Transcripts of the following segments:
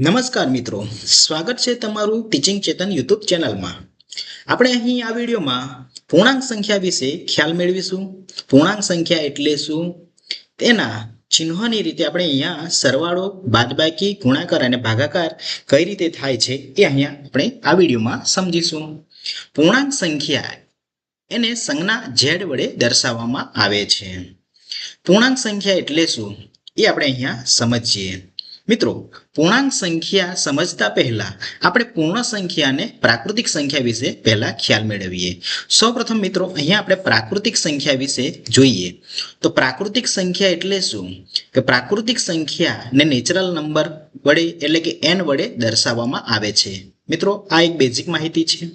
નમસ્કાર મિત્રો, સ્વાગત છે તમારું ટીચિંગ ચેતન યુટ્યુબ ચેનલમાં। આપણે અહીં આ વિડીયોમાં પૂર્ણાંક સંખ્યા વિશે ખ્યાલ મેળવીશું। પૂર્ણાંક સંખ્યા એટલે શું, તેના ચિહ્નોની રીતે આપણે અહીંયા સરવાળો, બાદબાકી, ગુણાકાર અને ભાગાકાર કઈ રીતે થાય છે એ અહીંયા આપણે આ વિડીયોમાં સમજીશું। પૂર્ણાંક સંખ્યા એને સંજ્ઞા z વડે દર્શાવવામાં આવે છે। પૂર્ણાંક સંખ્યા એટલે શું એ આપણે અહીંયા સમજીએ। મિત્રો, પૂર્ણાંક સંખ્યા સમજતા પહેલા આપણે પૂર્ણ સંખ્યા અને પ્રાકૃતિક સંખ્યા વિશે પહેલા ખ્યાલ મેળવીએ। સૌપ્રથમ મિત્રો અહીંયા આપણે પ્રાકૃતિક સંખ્યા વિશે જોઈએ તો પ્રાકૃતિક સંખ્યા એટલે શું કે પ્રાકૃતિક સંખ્યાને નેચરલ નંબર વડે એટલે કે n વડે દર્શાવવામાં આવે છે। મિત્રો, આ એક બેઝિક માહિતી છે।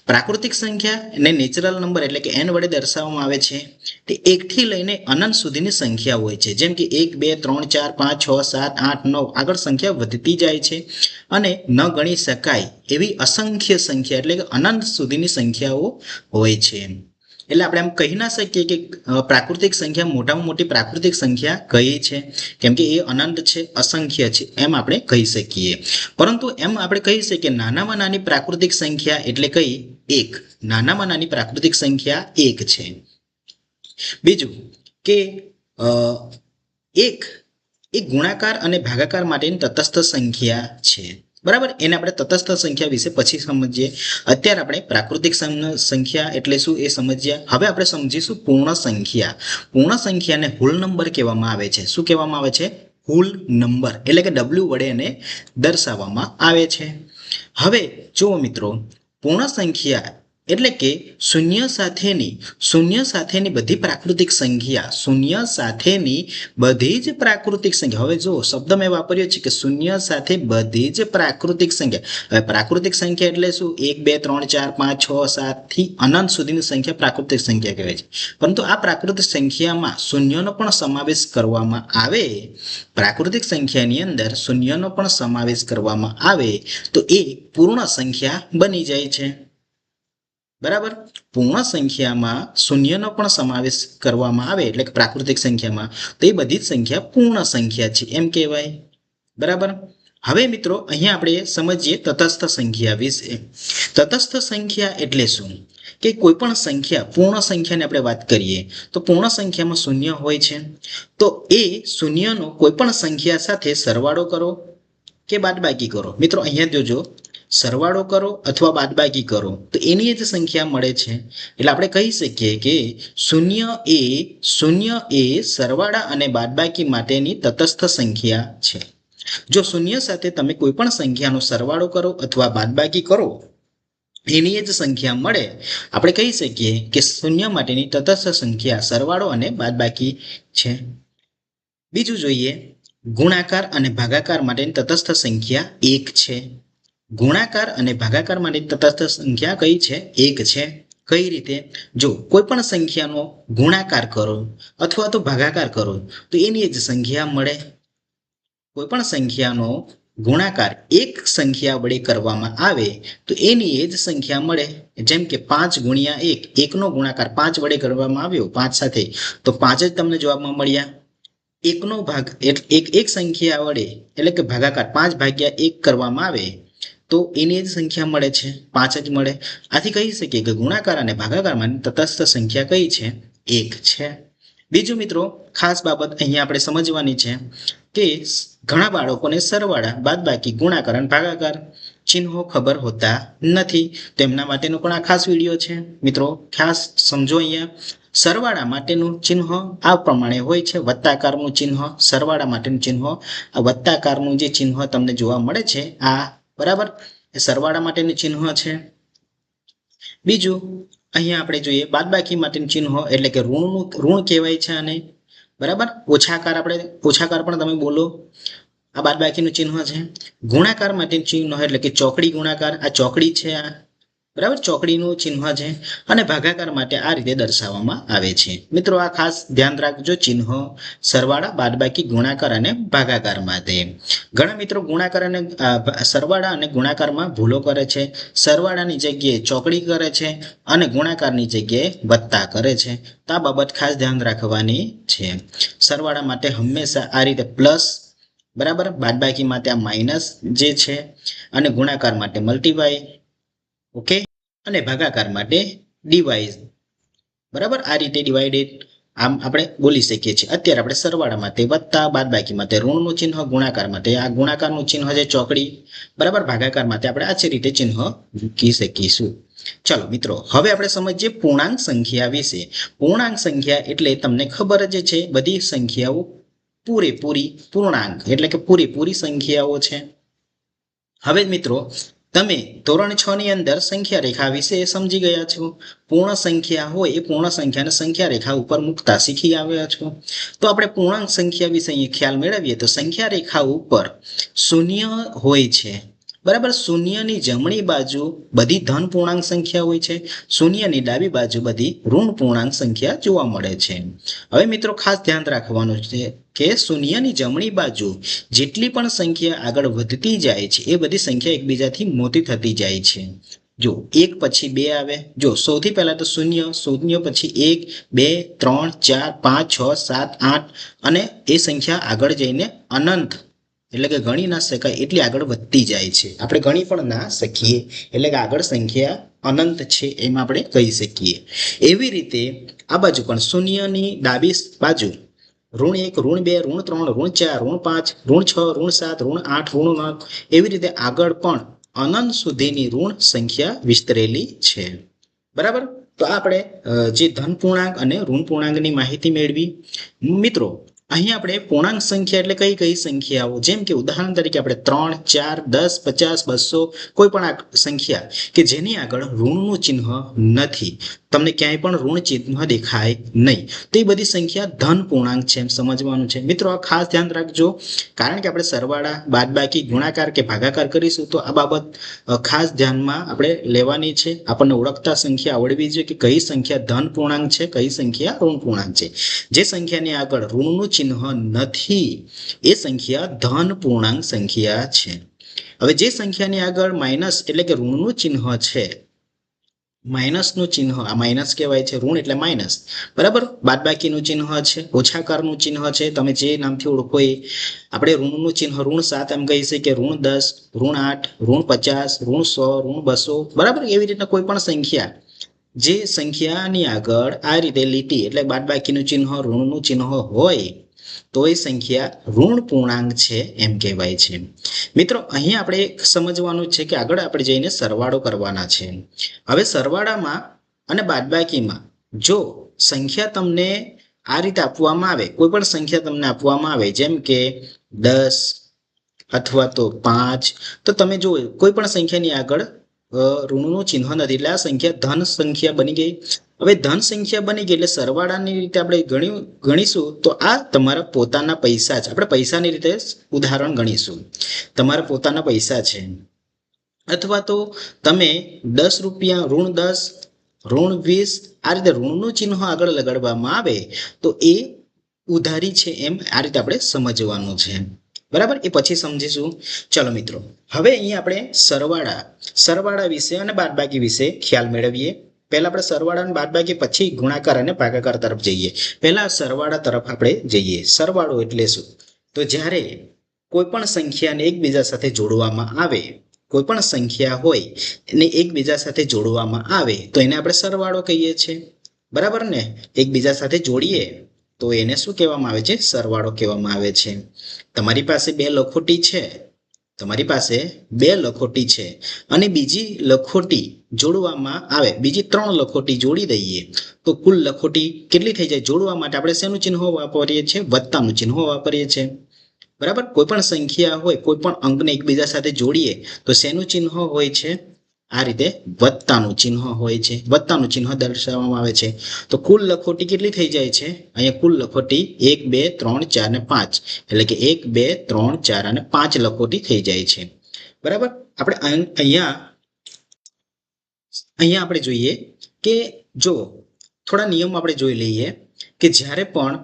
પ્રાકૃતિક સંખ્યાને નેચરલ નંબર એટલે કે n વડે દર્શાવવામાં આવે છે તે 1 થી લઈને અનંત સુધીની સંખ્યા હોય છે। જેમ કે 1 2 3 4 5 6 7 8 9 આગળ સંખ્યા વધતી જાય છે અને ન ગણી શકાય એવી અસંખ્ય સંખ્યા એટલે કે અનંત સુધીની સંખ્યાઓ હોય છે। એટલે આપણે એમ કહી ના શકીએ કે પ્રાકૃતિક સંખ્યા મોટામાં મોટી પ્રાકૃતિક સંખ્યા કઈ છે, કેમ કે એ અનંત છે, અસંખ્ય છે એમ આપણે કહી શકીએ। પરંતુ એમ આપણે કહી શકીએ નાનામાં નાની પ્રાકૃતિક સંખ્યા એટલે કઈ 1, નાનામાં નાની પ્રાકૃતિક સંખ્યા 1 છે। બીજું કે 1 એ ગુણાકાર અને ભાગાકાર માટેની તટસ્થ સંખ્યા છે, બરાબર। એને આપણે તટસ્થ સંખ્યા વિશે પછી સમજીએ। અત્યારે આપણે પ્રાકૃતિક સંખ્યા એટલે શું એ સમજ્યા। હવે આપણે સમજીશું પૂર્ણ સંખ્યા। પૂર્ણ સંખ્યાને હોલ નંબર કહેવામાં આવે છે। શું કહેવામાં આવે છે? હોલ નંબર એટલે કે w વડે એને દર્શાવવામાં આવે છે। હવે જુઓ મિત્રો, પૂર્ણ સંખ્યા એટલે કે શૂન્ય સાથેની બધી પ્રાકૃતિક સંખ્યા, શૂન્ય સાથેની બધી જ પ્રાકૃતિક સંખ્યા। હવે જો શબ્દ મેં વાપર્યો છે કે શૂન્ય સાથે બધી જ પ્રાકૃતિક સંખ્યા। હવે પ્રાકૃતિક સંખ્યા એટલે શું? 1 2 3 4 5 6 7 થી અનંત સુધીની સંખ્યા પ્રાકૃતિક સંખ્યા કહેવાય છે। પરંતુ આ પ્રાકૃતિક સંખ્યામાં શૂન્યનો પણ સમાવેશ કરવામાં આવે, પ્રાકૃતિક સંખ્યાની અંદર શૂન્યનો પણ સમાવેશ કરવામાં આવે તો એ પૂર્ણ સંખ્યા બની જાય છે, બરાબર। પૂર્ણ સંખ્યામાં શૂન્યનો પણ સમાવેશ કરવામાં આવે એટલે કે પ્રાકૃતિક સંખ્યામાં તો એ બધી જ સંખ્યા પૂર્ણ સંખ્યા છે એમ કહેવાય, બરાબર। હવે મિત્રો અહીંયા આપણે સમજીએ તટસ્થ સંખ્યા વિશે। તટસ્થ સંખ્યા એટલે શું કે કોઈ પણ સંખ્યા, પૂર્ણ સંખ્યાની આપણે વાત કરીએ તો પૂર્ણ સંખ્યામાં શૂન્ય હોય છે તો એ શૂન્યનો કોઈ પણ સંખ્યા સાથે સરવાળો કરો કે બાદબાકી કરો। મિત્રો અહીંયા જોજો, સરવાળો કરો અથવા બાદબાકી કરો તો એની જ સંખ્યા મળે છે। એટલે આપણે કહી શકીએ કે શૂન્ય એ સરવાળા અને બાદબાકી માટેની તટસ્થ સંખ્યા છે। જો શૂન્ય સાથે તમે કોઈ પણ સંખ્યાનો સરવાળો કરો અથવા બાદબાકી કરો એની જ સંખ્યા મળે, આપણે કહી શકીએ કે શૂન્ય માટેની તટસ્થ સંખ્યા સરવાળો અને બાદબાકી છે। બીજું જોઈએ, ગુણાકાર અને ભાગાકાર માટેની તટસ્થ સંખ્યા 1 છે। ગુણાકાર અને ભાગાકાર માટેની તટસ્થ સંખ્યા કઈ છે? 1 છે। કઈ રીતે? જો કોઈ પણ સંખ્યાનો ગુણાકાર કરો અથવા તો ભાગાકાર કરો તો એની જ સંખ્યા મળે। કોઈ પણ સંખ્યાનો ગુણાકાર એક સંખ્યા વડે કરવામાં આવે તો એની જ સંખ્યા મળે। જેમ કે 5 ગુણ્યા 1, 1 નો ગુણાકાર 5 વડે કરવામાં આવ્યો 5 સાથે તો 5 જ તમને જવાબમાં મળ્યા। 1 નો ભાગ એક સંખ્યા વડે એટલે કે ભાગાકાર 5 ભાગ્યા 1 કરવામાં આવે તો એની જ સંખ્યા મળે છે, 5 જ મળે। આથી કહી શકીએ કે ગુણાકાર અને ભાગાકારમાં તટસ્થ સંખ્યા કઈ છે? 1 છે। બીજું મિત્રો ખાસ બાબત અહીંયા આપણે સમજવાની છે કે ઘણા બાળકોને સરવાળા, બાદબાકી, ગુણાકાર અને ભાગાકાર ચિહ્નો ખબર હોતા નથી, તેમના માટેનો પણ આ ખાસ વિડીયો છે। મિત્રો ખાસ સમજો, અહીંયા સરવાળા માટેનું ચિહ્ન આ પ્રમાણે હોય છે, વત્તાકારનું ચિહ્ન। સરવાળા માટેનું ચિહ્ન આ વત્તાકારનું જે ચિહ્ન તમને જોવા મળે છે આ, બરાબર, એ સરવાળા માટેનું ચિહ્ન છે। બીજું અહીંયા આપણે જોઈએ બાદબાકી માટેનું ચિહ્ન એટલે કે ઋણ કહેવાય છે આને, બરાબર। ઓછાકાર પણ તમે બોલો, આ બાદબાકીનું ચિહ્ન છે। ગુણાકાર માટેનું ચિહ્ન એટલે કે ચોકડી ગુણાકાર, આ ચોકડી છે આ, બરાબર, ચોકડીનું ચિહ્ન છે। અને ભાગાકાર માટે આ રીતે દર્શાવવામાં આવે છે। મિત્રો આ ખાસ ધ્યાન રાખજો, ચિહ્ન સરવાળા, બાદબાકી, ગુણાકાર અને ભાગાકાર માટે। ઘણા મિત્રો ગુણાકાર અને સરવાળા અને ગુણાકારમાં ભૂલો કરે છે, સરવાળાની જગ્યાએ ચોકડી કરે છે અને ગુણાકારની જગ્યાએ વત્તા કરે છે, તો આ બાબત ખાસ ધ્યાન રાખવાની છે। સરવાળા માટે હંમેશા આ રીતે પ્લસ બરાબર, બાદબાકી માટે આ માઇનસ જે છે અને ગુણાકાર માટે મલ્ટીવાય, ઓકે, અને ભાગાકાર માટે ડિવાઇઝ, બરાબર. આ રીતે ડિવાઇડેડ આમ આપણે બોલી શકીએ છીએ. અત્યારે આપણે સરવાળા માટે વત્તા, બાદબાકી માટે ઋણનું ચિહ્ન, ગુણાકાર માટે આ ગુણાકારનું ચિહ્ન છે ચોકડી, બરાબર. ભાગાકાર માટે આપણે આ રીતે ચિહ્ન મૂકી શકીશું. ચાલો મિત્રો, હવે આપણે સમજીએ પૂર્ણાંક સંખ્યા વિશે. પૂર્ણાંક સંખ્યા એટલે તમને ખબર જ છે, બધી સંખ્યાઓ પૂરેપૂરી પૂર્ણાંક એટલે કે પૂરેપૂરી સંખ્યાઓ છે. હવે મિત્રો, તમે ધોરણ 6 ની અંદર સંખ્યા રેખા વિશે સમજી ગયા છો. પૂર્ણ સંખ્યા હોય એ પૂર્ણ સંખ્યાને સંખ્યા રેખા ઉપર મૂકતા શીખી આવ્યા છો. તો આપણે પૂર્ણાંક સંખ્યા વિશે અહીં ખ્યાલ મેળવીએ તો સંખ્યા રેખા ઉપર શૂન્ય હોય છે, બરાબર. શૂન્યની જમણી બાજુ બધી ધન પૂર્ણાંક સંખ્યા હોય છે, શૂન્યની ડાબી બાજુ બધી ઋણ પૂર્ણાંક સંખ્યા જોવા મળે છે. હવે મિત્રો, ખાસ ધ્યાન રાખવાનું છે કે શૂન્યની જમણી બાજુ જેટલી પણ સંખ્યા આગળ વધતી જાય છે એ બધી સંખ્યા એકબીજાથી મોટી થતી જાય છે. જો 1 પછી 2 આવે, જો સૌથી પહેલા તો શૂન્ય, શૂન્ય પછી 1, 2, 3, 4, 5, 6, 7, 8 અને એ સંખ્યા આગળ જઈને અનંત એટલે કે ગણી ના શકાય એટલી આગળ વધતી જાય છે. આપણે ગણી પણ ના શકીએ એટલે કે આગળ સંખ્યા અનંત છે એમ આપણે કહી શકીએ. એવી રીતે આ બાજુ પણ શૂન્યની ડાબી બાજુ ઋણ 1, ઋણ 2, ઋણ 3, ઋણ 4, ઋણ 5, ઋણ 6, ઋણ 7, ઋણ 8, ઋણ 9 એવી રીતે આગળ પણ અનંત સુધીની ઋણ સંખ્યા વિસ્તરેલી છે, બરાબર. તો આપણે જે ધન પૂર્ણાંક અને ઋણ પૂર્ણાંકની માહિતી મેળવી. મિત્રો, અહીં આપણે પૂર્ણાંક સંખ્યા એટલે કઈ કઈ સંખ્યાઓ, જેમ કે ઉદાહરણ તરીકે આપણે 3, 4, 10, 50, 200 કોઈ પણ સંખ્યા કે જેની આગળ ઋણનું ચિહ્ન નથી, તમને ક્યાંય પણ ઋણ ચિહ્ન દેખાય નહીં, તો એ બધી સંખ્યા ધન પૂર્ણાંક છે એમ સમજવાનું છે. મિત્રો, આ ખાસ ધ્યાન રાખજો, કારણ કે આપણે સરવાળા, બાદબાકી, ગુણાકાર કે ભાગાકાર કરીશું તો આ બાબત ખાસ ધ્યાનમાં આપણે લેવાની છે. આપણને ઓળખતા સંખ્યા આવડવી જોઈએ કે કઈ સંખ્યા ધન પૂર્ણાંક છે, કઈ સંખ્યા ઋણ પૂર્ણાંક છે. જે સંખ્યાની આગળ ઋણનું ચિહ્ન નથી એ સંખ્યા ધન પૂર્ણાંક સંખ્યા છે. હવે જે સંખ્યાની આગળ માઇનસ એટલે કે ઋણનું ચિહ્ન છે, માઇનસનું ચિહ્ન, આ માઇનસ કહેવાય છે, ઋણ એટલે માઇનસ, બરાબર. બાદબાકીનું ચિહ્ન છે, ઓછાકારનું ચિહ્ન છે, તમે જે નામથી ઓળખો એ. આપણે ઋણનું ચિહ્ન ઋણ 7 એમ કહી શકીએ, ઋણ 10, ઋણ 8, ઋણ 50, ઋણ 100, ઋણ 200, બરાબર. એવી રીતના કોઈ પણ સંખ્યા જે સંખ્યાની આગળ આ રીતે લીટી એટલે બાદબાકીનું ચિહ્ન, ઋણનું ચિહ્ન હોય તો એ સંખ્યા ઋણ પૂર્ણાંક છે એમ કહેવાય છે. મિત્રો, અહીં આપણે સમજવાનું છે કે આગળ આપણે જઈને સરવાળો કરવાના છે. હવે સરવાળામાં અને બાદબાકીમાં જો સંખ્યા તમને આ રીતે આપવામાં આવે, કોઈ પણ સંખ્યા તમને આપવામાં આવે જેમ કે 10 અથવા તો 5, તો તમે જો કોઈ પણ સંખ્યાની આગળ ઋણનું ચિહ્ન નથી એટલે આ સંખ્યા ધન સંખ્યા બની ગઈ. હવે ધન સંખ્યા બની ગઈ એટલે સરવાળાની રીતે આપણે ગણીશું તો આ તમારા પોતાના પૈસા છે. આપણે પૈસાની રીતે ઉદાહરણ ગણીશું, તમારા પોતાના પૈસા છે, અથવા તો તમે 10 રૂપિયા, ઋણ 10, ઋણ 20 આ રીતે ઋણનું ચિહ્ન આગળ લગાડવામાં આવે તો એ ઉધારી છે એમ આ રીતે આપણે સમજવાનું છે, બરાબર. એ પછી સમજીશું. ચલો મિત્રો, હવે અહીં આપણે સરવાળા વિશે અને બાદબાકી વિશે ખ્યાલ મેળવીએ. પહેલા આપણે સરવાળા અને બાદબાકી, પછી ગુણાકાર અને ભાગાકાર તરફ જઈએ. પહેલા સરવાળા તરફ આપણે જઈએ. સરવાળો એટલે શું? તો જ્યારે કોઈ પણ સંખ્યાને એકબીજા સાથે જોડવામાં આવે, કોઈ પણ સંખ્યા હોય એને એકબીજા સાથે જોડવામાં આવે તો એને આપણે સરવાળો કહીએ છીએ, બરાબર ને. એકબીજા સાથે જોડીએ તો એને શું કહેવામાં આવે છે? સરવાળો કહેવામાં આવે છે. તમારી પાસે બે લખોટી છે અને બીજી લખોટી જોડવામાં આવે, બીજી 3 લખોટી જોડી દઈએ તો કુલ લખોટી કેટલી થઈ જાય? જોડવા માટે આપણે શેનું ચિહ્ન વાપરીએ છીએ? વત્તાનું ચિહ્ન વાપરીએ છીએ, બરાબર. કોઈ પણ સંખ્યા હોય, કોઈ પણ અંકને એકબીજા સાથે જોડીએ તો શેનું ચિહ્ન હોય છે? આ રીતે વત્તાનું ચિહ્ન હોય છે. વત્તાનું ચિહ્ન દર્શાવવામાં આવે છે. તો કુલ લખોટી કેટલી થઈ જાય છે? અહીંયા કુલ લખોટી 1, 2, 3, 4 અને 5 એટલે કે 1, 2, 3, 4 અને 5 લખોટી થઈ જાય છે, બરાબર. આપણે અહીંયા આપણે જોઈએ કે જો થોડા નિયમ આપણે જોઈ લઈએ કે જ્યારે પણ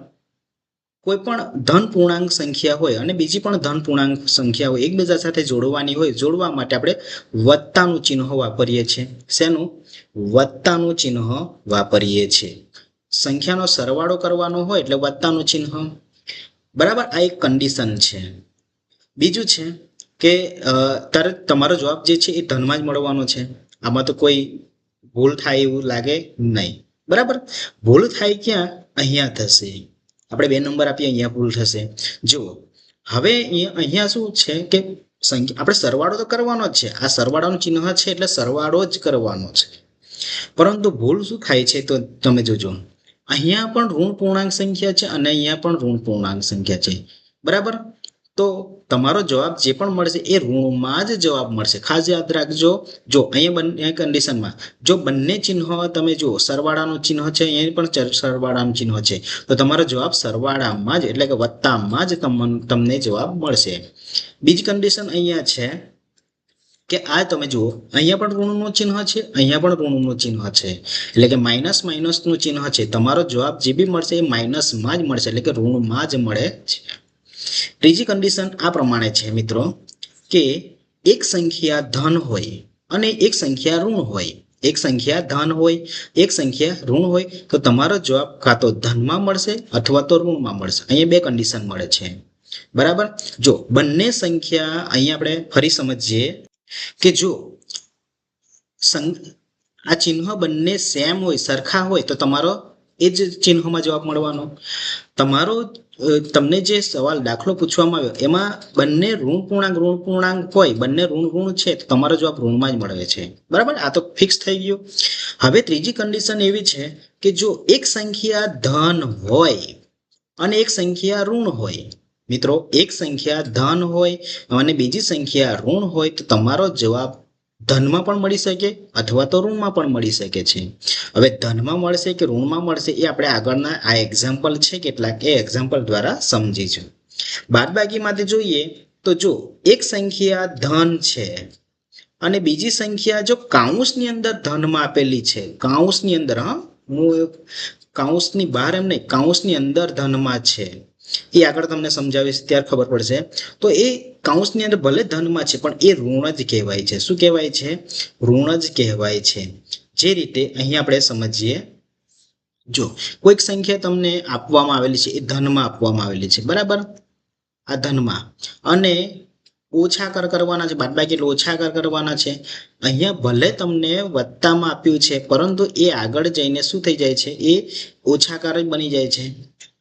કોઈ પણ ધન પૂર્ણાંક સંખ્યા હોય અને બીજી પણ ધન પૂર્ણાંક સંખ્યા હોય એકબીજા સાથે જોડવાની હોય, જોડવા માટે આપણે વત્તાનું ચિહ્ન વાપરીએ છીએ. શેનું? વત્તાનું ચિહ્ન વાપરીએ છીએ. સંખ્યાનો સરવાળો કરવાનો હોય એટલે વત્તાનું ચિહ્ન, બરાબર. આ એક કન્ડિશન છે. બીજું છે કે તારે તમારો જવાબ જે છે એ ધનમાં જ મળવાનો છે. આમાં તો કોઈ ભૂલ થાય એવું લાગે નહીં. બરાબર. ભૂલ થાય ક્યાં? અહીંયા થશે. આપણે 2 નંબર આપીએ, અહીંયા ભૂલ થશે. જુઓ, હવે અહીંયા શું છે કે સંખ્યા આપણે સરવાળો તો કરવાનો જ છે. આ સરવાળાનું ચિહ્ન છે એટલે સરવાળો જ કરવાનો છે. પરંતુ ભૂલ શું થાય છે તો તમે જોજો, અહીંયા પણ ઋણ પૂર્ણાંક સંખ્યા છે અને અહીંયા પણ ઋણ પૂર્ણાંક સંખ્યા છે. બરાબર. તો તમારો જવાબ જે પણ મળશે એ ઋણમાં જ જવાબ મળશે. ખાસ યાદ રાખજો. જો અહીંયા બંને કન્ડિશનમાં જો બંને ચિહ્નો તમે જુઓ, સરવાળાનું ચિહ્ન છે, અહીંયા પણ સરવાળાનું ચિહ્ન છે, તો તમારો જવાબ સરવાળામાં જ એટલે કે વત્તામાં જ તમને જવાબ મળશે. બીજી કન્ડિશન અહીંયા છે કે આ તમે જુઓ, અહીંયા પણ ઋણનું ચિહ્ન છે, અહીંયા પણ ઋણનું ચિહ્ન છે, એટલે કે માઇનસ માઇનસનું ચિહ્ન છે. તમારો જવાબ જે બી મળશે એ માઇનસમાં જ મળશે, એટલે કે ઋણમાં જ મળે છે. ત્રીજી કન્ડિશન આ પ્રમાણે છે મિત્રો કે એક સંખ્યા ધન હોય અને એક સંખ્યા ઋણ હોય. એક સંખ્યા ધન હોય, એક સંખ્યા ઋણ હોય, તો તમારો જવાબ કાં તો ધનમાં મળશે અથવા તો ઋણમાં મળશે. અહીંયા 2 કન્ડિશન મળે છે. બરાબર. જો બંને સંખ્યા અહીંયા આપણે ફરી સમજીએ કે જો આ ચિહ્ન બંને સેમ હોય, સરખા હોય, તો તમારો એ જ ચિહ્નમાં જવાબ મળવાનો. તમારો તમને જે સવાલ દાખલો પૂછવામાં આવ્યો એમાં બંને ઋણ પૂર્ણાંક હોય, બંને ઋણ છે, તો તમારો જવાબ ઋણમાં જ મળે છે. બરાબર. આ તો ફિક્સ થઈ ગયું. હવે ત્રીજી કન્ડિશન એવી છે કે જો એક સંખ્યા ધન હોય અને એક સંખ્યા ઋણ હોય. મિત્રો, એક સંખ્યા ધન હોય અને બીજી સંખ્યા ઋણ હોય, તો તમારો જવાબ ધનમાં પણ મળી શકે અથવા તો ઋણમાં પણ મળી શકે છે. હવે ધનમાં મળશે કે ઋણમાં મળશે એ આપણે આગળના આ એક્ઝામ્પલ છે કેટલાક, એ એક્ઝામ્પલ દ્વારા સમજીશું. બાદબાકી માટે જોઈએ તો જો એક સંખ્યા ધન છે અને બીજી સંખ્યા જો કાઉન્સની અંદર ધનમાં આપેલી છે, કાઉન્સની અંદર, હું કાઉન્સની બહાર એમ નહીં, કાઉન્સની અંદર ધનમાં છે, એ આગળ તમને સમજાવીશ ત્યારે ખબર પડશે. તો એ કાઉન્સની અંદર ભલે ધનમાં છે પણ એ ઋણ જ કહેવાય છે. શું કહેવાય છે? ઋણ જ કહેવાય છે. જે રીતે અહીં આપણે સમજીએ, જો કોઈક સંખ્યા તમને આપવામાં આવેલી છે, એ ધનમાં આપવામાં આવેલી છે. બરાબર. આ ધનમાં અને ઓછાકાર કરવાના છે, બાદબાકી એટલે ઓછાકાર કરવાના છે. અહીંયા ભલે તમને વત્તામાં આપ્યું છે પરંતુ એ આગળ જઈને શું થઈ જાય છે? એ ઓછાકાર જ બની જાય છે.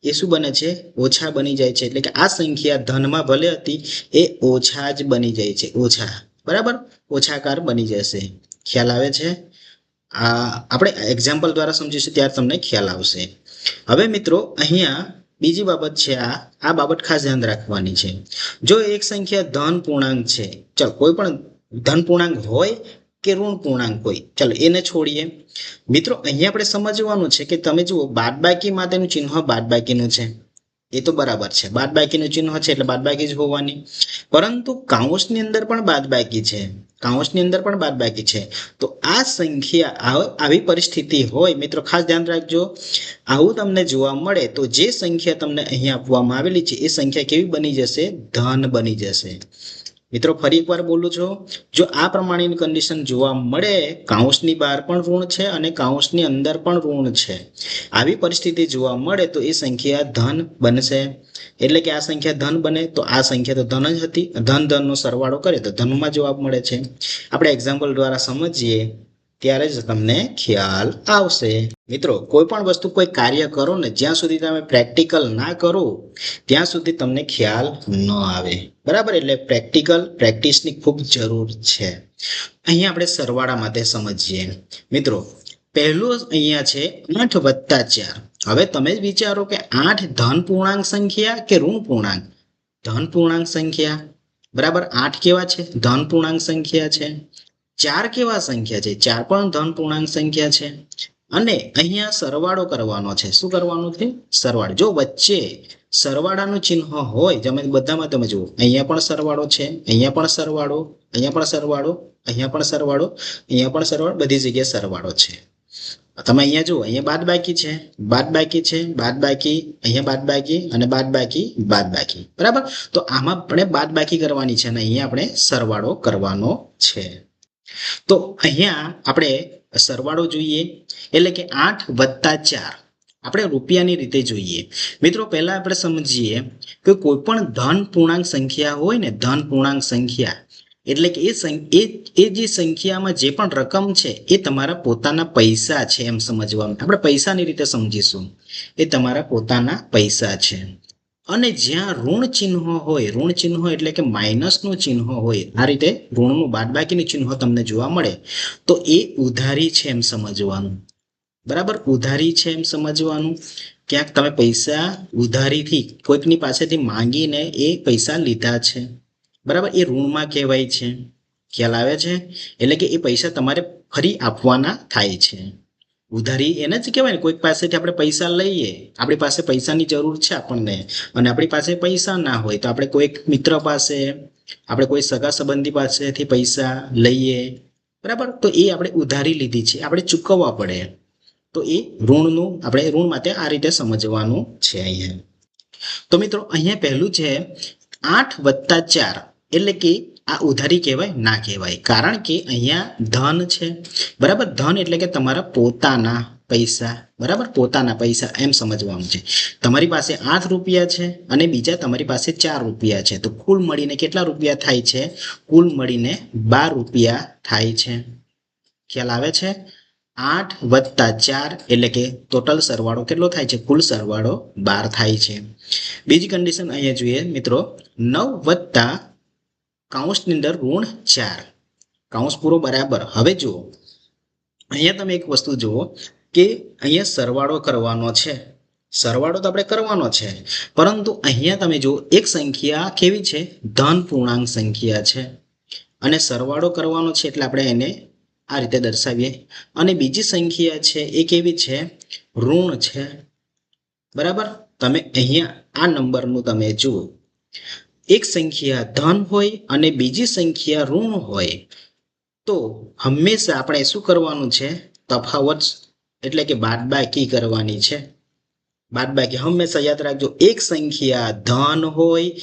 એ શું બને છે? ઓછા બની જાય છે. એટલે કે આ સંખ્યા ધનમાં ભલે હતી એ ઓછા જ બની જાય છે. ઓછા. બરાબર. ઓછાકાર બની જશે. ખ્યાલ આવે છે? આપણે એક્ઝામ્પલ દ્વારા સમજીશું ત્યારે તમને ખ્યાલ આવશે. હવે મિત્રો અહીંયા બીજી બાબત છે, આ બાબત ખાસ ધ્યાન રાખવાની છે. જો એક સંખ્યા ધન પૂર્ણાંક છે, ચાલ કોઈ પણ ધન પૂર્ણાંક હોય કે ઋણ પૂર્ણાંક હોય, ચાલો એને છોડીએ. મિત્રો અહીંયા આપણે સમજવાનું છે કે તમે જુઓ, બાદબાકી માટેનું ચિહ્ન બાદબાકીનું છે, એ તો બરાબર છે. બાદબાકીનું ચિહ્ન છે એટલે બાદબાકી જ હોવાની. પરંતુ કાઉન્સની અંદર પણ બાદબાકી છે, કાઉન્સની અંદર પણ બાદબાકી છે. તો આ સંખ્યા આવી પરિસ્થિતિ હોય મિત્રો, ખાસ ધ્યાન રાખજો, આવું તમને જોવા મળે તો જે સંખ્યા તમને અહીંયા આપવામાં આવેલી છે એ સંખ્યા કેવી બની જશે? ધન બની જશે. મિત્રો ફરી એકવાર બોલું છું, જો આ પ્રમાણેની કન્ડિશન જોવા મળે, કાઉન્સની બહાર પણ ઋણ છે અને કાઉન્સની અંદર પણ ઋણ છે, આવી પરિસ્થિતિ જોવા મળે તો એ સંખ્યા ધન બનશે. એટલે કે આ સંખ્યા ધન બને તો આ સંખ્યા તો ધન જ હતી, ધનનો સરવાળો કરે તો ધનમાં જવાબ મળે છે. આપણે એક્ઝામ્પલ દ્વારા સમજીએ ત્યારે જ તમને ખ્યાલ આવશે. મિત્રો કોઈ પણ વસ્તુ, કોઈ કાર્ય કરો ને, જ્યાં સુધી તમે પ્રેક્ટિકલ ના કરો ત્યાં સુધી તમને ખ્યાલ ન આવે. બરાબર. એટલે પ્રેક્ટિસની ખૂબ જરૂર છે. અહીંયા આપણે સરવાળા માટે સમજીએ. મિત્રો પહેલું અહીંયા છે 8 + 4. હવે તમે જ વિચારો કે 8 ધન પૂર્ણાંક સંખ્યા કે ઋણ પૂર્ણાંક? ધન પૂર્ણાંક સંખ્યા. બરાબર. 8 કેવા છે? ધન પૂર્ણાંક સંખ્યા છે. 4 કેવા સંખ્યા છે? 4 પણ ધન પૂર્ણાંક સંખ્યા છે. અને અહીંયા સરવાળો કરવાનો છે. શું કરવાનું છે? સરવાળો. જો વચ્ચે સરવાળાનું ચિહ્ન હોય, તમે બધામાં તમે જુઓ, અહીંયા પણ સરવાળો છે, અહીંયા પણ સરવાળો, અહીંયા પણ સરવાળો, અહીંયા પણ સરવાળો, અહીંયા પણ સરવાળો, બધી જગ્યાએ સરવાળો છે. તમે અહીંયા જુઓ, અહીંયા બાદબાકી છે, બાદબાકી છે, બાદબાકી, અહીંયા બાદબાકી અને બાદબાકી. બરાબર. તો આમાં આપણે બાદબાકી કરવાની છે અને અહીંયા આપણે સરવાળો કરવાનો છે. તો અહીંયા આપણે સરવાળો જોઈએ એટલે કે 8 + 4. આપણે રૂપિયાની રીતે જોઈએ મિત્રો. પહેલા આપણે સમજીએ કે કોઈ પણ ધન પૂર્ણાંક સંખ્યા હોય ને, ધન પૂર્ણાંક સંખ્યા એટલે કે એ જે સંખ્યામાં જે પણ રકમ છે એ તમારા પોતાના પૈસા છે એમ સમજવાનું. આપણે પૈસાની રીતે સમજીશું, એ તમારા પોતાના પૈસા છે. અને જ્યાં ઋણ ચિહ્ન હોય, ઋણ ચિહ્ન એટલે કે માઇનસનું ચિહ્ન હોય, આ રીતે ઋણનું બાદબાકીનું ચિહ્ન તમને જોવા મળે તો એ ઉધારી છે એમ સમજવાનું. બરાબર, ઉધારી છે એમ સમજવાનું. ક્યાંક તમે પૈસા ઉધારીથી કોઈકની પાસેથી માંગીને એ પૈસા લીધા છે, બરાબર, એ ઋણમાં કહેવાય છે. ખ્યાલ આવે છે? એટલે કે એ પૈસા તમારે ફરી આપવાના થાય છે. ઉધારી એને જ કહેવાય ને. કોઈક પાસેથી આપણે પૈસા લઈએ, આપણી પાસે પૈસાની જરૂર છે આપણને, અને આપણી પાસે પૈસા ના હોય તો આપણે કોઈક મિત્ર પાસે, આપણે કોઈ સગા સંબંધી પાસેથી પૈસા લઈએ, બરાબર, તો એ આપણે ઉધારી લીધી છે, આપણે ચૂકવવા પડે. તો એ ઋણનું આપણે ઋણ માટે આ રીતે સમજવાનું છે અહીંયા. તો મિત્રો અહીંયા પહેલું છે 8+4 એટલે કે આ ઉધારી કહેવાય ના કહેવાય? કારણ કે અહીંયા ધન છે, બરાબર. ધન એટલે કે તમારા પોતાના પૈસા, બરાબર, પોતાના પૈસા એમ સમજવાનું છે. તમારી પાસે 8 રૂપિયા છે અને બીજા તમારી પાસે 4 રૂપિયા છે, તો કુલ મળીને કેટલા રૂપિયા થાય છે? કુલ મળીને 12 રૂપિયા થાય છે. ખ્યાલ આવે છે? 8+4 એટલે કે ટોટલ સરવાળો કેટલો થાય છે? કુલ સરવાળો 12 થાય છે. બીજી કન્ડિશન અહીંયા જોઈએ મિત્રો, 9+ કૌંસની અંદર ઋણ 4, કૌંસ પૂરો બરાબર. હવે જુઓ અહીંયા તમે એક વસ્તુ જુઓ કે અહીંયા સરવાળો કરવાનો છે. સરવાળો તો આપણે કરવાનો છે, પરંતુ અહીંયા તમે જુઓ એક સંખ્યા કેવી છે? ધન પૂર્ણાંક સંખ્યા છે, અને સરવાળો કરવાનો છે એટલે આપણે એને આ રીતે દર્શાવીએ. અને બીજી સંખ્યા છે એ કેવી છે? ઋણ છે, બરાબર. તમે અહીંયા આ નંબરનું તમે જુઓ, એક સંખ્યા ધન હોય અને બીજી સંખ્યા ઋણ હોય તો હંમેશા આપણે શું કરવાનું છે? તફાવત એટલે કે બાદબાકી કરવાની છે. બાદબાકી હંમેશા યાદ રાખજો. એક સંખ્યા ધન હોય,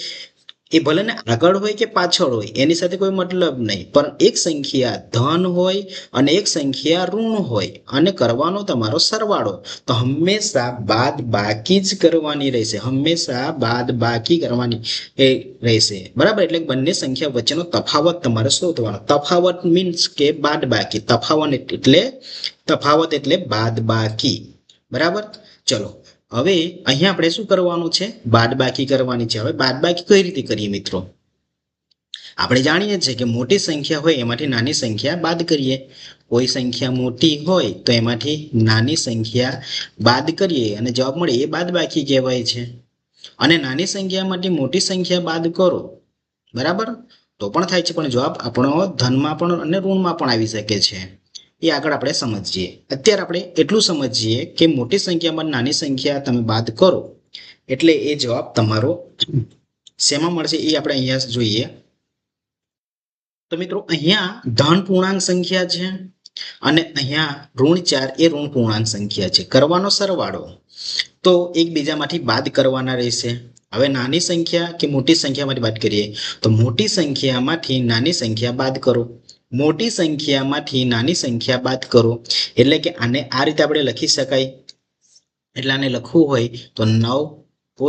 એ ભલે ને આગળ હોય કે પાછળ હોય એની સાથે કોઈ મતલબ નહીં, પણ એક સંખ્યા ધન હોય અને એક સંખ્યા ઋણ હોય અને કરવાનો તમારો સરવાળો, તો હંમેશા બાદબાકી જ કરવાની રહેશે. હંમેશા બાદબાકી કરવાની એ રહેશે, બરાબર. એટલે બંને સંખ્યા વચ્ચેનો તફાવત તમારે શોધવાનો. તફાવત મીન્સ કે બાદબાકી. તફાવત એટલે બાદબાકી, બરાબર. ચલો હવે અહીંયા આપણે શું કરવાનું છે? બાદબાકી કરવાની છે. હવે બાદબાકી કઈ રીતે કરીએ મિત્રો? આપણે જાણીએ છીએ કે મોટી સંખ્યા હોય એમાંથી નાની સંખ્યા બાદ કરીએ. કોઈ સંખ્યા મોટી હોય તો એમાંથી નાની સંખ્યા બાદ કરીએ અને જવાબ મળે એ બાદબાકી કહેવાય છે. અને નાની સંખ્યામાંથી મોટી સંખ્યા બાદ કરો, બરાબર, તો પણ થાય છે, પણ જવાબ આપણો ધનમાં પણ અને ઋણમાં પણ આવી શકે છે. એ આગળ આપણે સમજીએ. અત્યારે આપણે એટલું સમજીએ કે મોટી સંખ્યામાં નાની સંખ્યા તમે બાદ કરો એટલે એ જવાબ તમારો શેમાં મળશે એ આપણે અહીંયા જોઈએ. તો મિત્રો અહીંયા ધન પૂર્ણાંક સંખ્યા છે અને અહીંયા ઋણ 4 એ ઋણ પૂર્ણાંક સંખ્યા છે. કરવાનો સરવાળો તો એકબીજામાંથી બાદ કરવાના રહેશે. હવે નાની સંખ્યા કે મોટી સંખ્યામાંથી બાદ કરીએ તો મોટી સંખ્યામાંથી નાની સંખ્યા બાદ કરો. મોટી સંખ્યામાંથી નાની સંખ્યા બાદ કરો એટલે કે આને આ રીતે આપણે લખી શકાય. એટલે આને લખવું હોય તો 9 -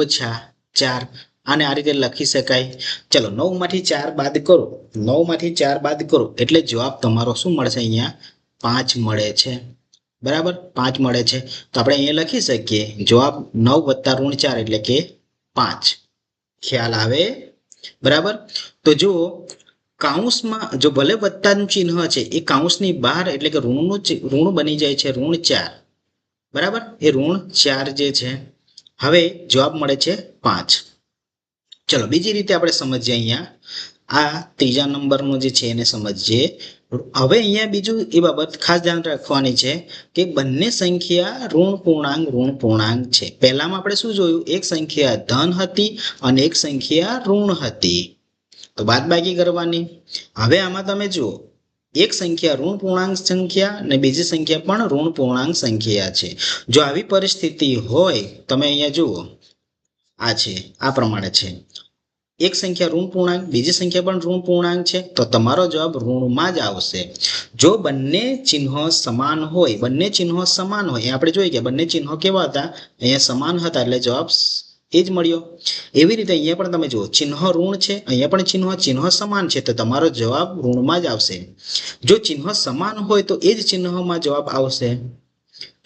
4 આને આ રીતે લખી શકાય. ચલો 9 માંથી 4 બાદ કરો, 9 માંથી 4 બાદ કરો એટલે જવાબ તમારો શું મળશે? અહીંયા 5 મળે છે, બરાબર, 5 મળે છે. તો આપણે અહીંયા લખી શકીએ જવાબ 9 + ઋણ 4 એટલે કે 5. ખ્યાલ આવે? બરાબર. તો જો કૌંસમાં જો ભલે વત્તાનું ચિહ્ન છે એ કૌંસની બહાર એટલે કે ઋણ બની જાય છે ઋણ 4, બરાબર. એ ઋણ 4 જે છે, હવે જવાબ મળે છે 5. ચલો બીજી રીતે આપણે સમજીએ. અહીંયા આ ત્રીજા નંબરનો જે છે એને સમજીએ. હવે અહીંયા બીજું એ બાબત ખાસ ધ્યાન રાખવાની છે કે બંને સંખ્યા ઋણ પૂર્ણાંક છે. પહેલામાં આપણે શું જોયું? એક સંખ્યા ધન હતી અને એક સંખ્યા ઋણ હતી, તો બાદબાકી કરવાની. હવે આમાં તમે જુઓ એક સંખ્યા ઋણ પૂર્ણાંક સંખ્યા અને બીજી સંખ્યા પણ ઋણ પૂર્ણાંક સંખ્યા છે. જો આવી પરિસ્થિતિ હોય તમે અહીંયા જુઓ, આ છે, આ પ્રમાણે છે. એક સંખ્યા ઋણ પૂર્ણાંક, બીજી સંખ્યા પણ ઋણ પૂર્ણાંક છે, તો તમારો જવાબ ઋણમાં જ આવશે. જો બંને ચિહ્નો સમાન હોય, બંને ચિહ્નો સમાન હોય, આપણે જોઈએ કે બંને ચિહ્નો કેવા હતા, અહીંયા સમાન હતા, એટલે જવાબ એ જ મળ્યો. એવી રીતે અહીંયા પણ તમે જુઓ, ચિહ્ન ઋણ છે, અહીંયા પણ ચિહ્નો સમાન છે, તો તમારો જવાબ ઋણમાં જ આવશે. જો ચિહ્નો સમાન હોય તો એ જ ચિહ્નમાં જવાબ આવશે.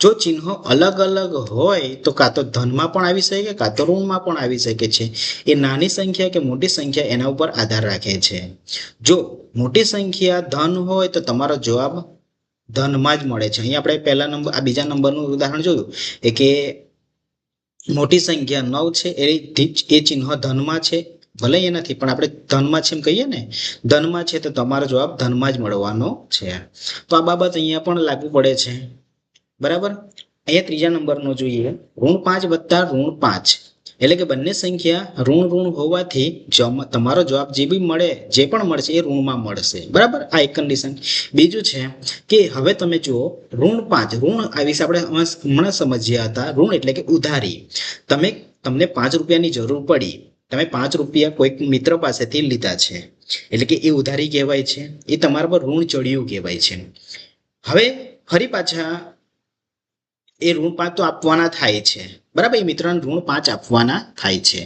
જો ચિહ્નો અલગ અલગ હોય તો કાં તો ધનમાં પણ આવી શકે, કાં તો ઋણમાં પણ આવી શકે છે. એ નાની સંખ્યા કે મોટી સંખ્યા એના ઉપર આધાર રાખે છે. જો મોટી સંખ્યા ધન હોય તો તમારો જવાબ ધનમાં જ મળે છે. અહીંયા આપણે પહેલા નંબર, આ બીજા નંબરનું ઉદાહરણ જોયું કે મોટી સંખ્યા 9 છે, એ ચિહ્ન ધનમાં છે, ભલે એ નથી પણ આપણે ધનમાં છે એમ કહીએ ને, ધનમાં છે, તો તમારો જવાબ ધનમાં જ મળવાનો છે. તો આ બાબત અહીંયા પણ લાગુ પડે છે. બરાબર. અહીંયા ત્રીજા નંબરનો જોઈએ, ઋણ 5 વત્તા ઋણ 5, એટલે કે બંને સંખ્યા ઋણ હોવાથી તમારો જવાબ જે પણ મળશે એ ઋણમાં મળશે. બરાબર, આ એક કન્ડિશન. બીજું છે કે હવે તમે જુઓ, ઋણ 5, ઋણ આ વિશે આપણે હમણાં સમજ્યા હતા. ઋણ એટલે કે ઉધારી. તમને 5 રૂપિયાની જરૂર પડી, તમે 5 રૂપિયા કોઈક મિત્ર પાસેથી લીધા છે, એટલે કે એ ઉધારી કહેવાય છે, એ તમારા પર ઋણ ચડ્યું કહેવાય છે. હવે ફરી પાછા એ ઋણ 5 તો આપવાના થાય છે. બરાબર, એ મિત્રને ઋણ 5 આપવાના થાય છે.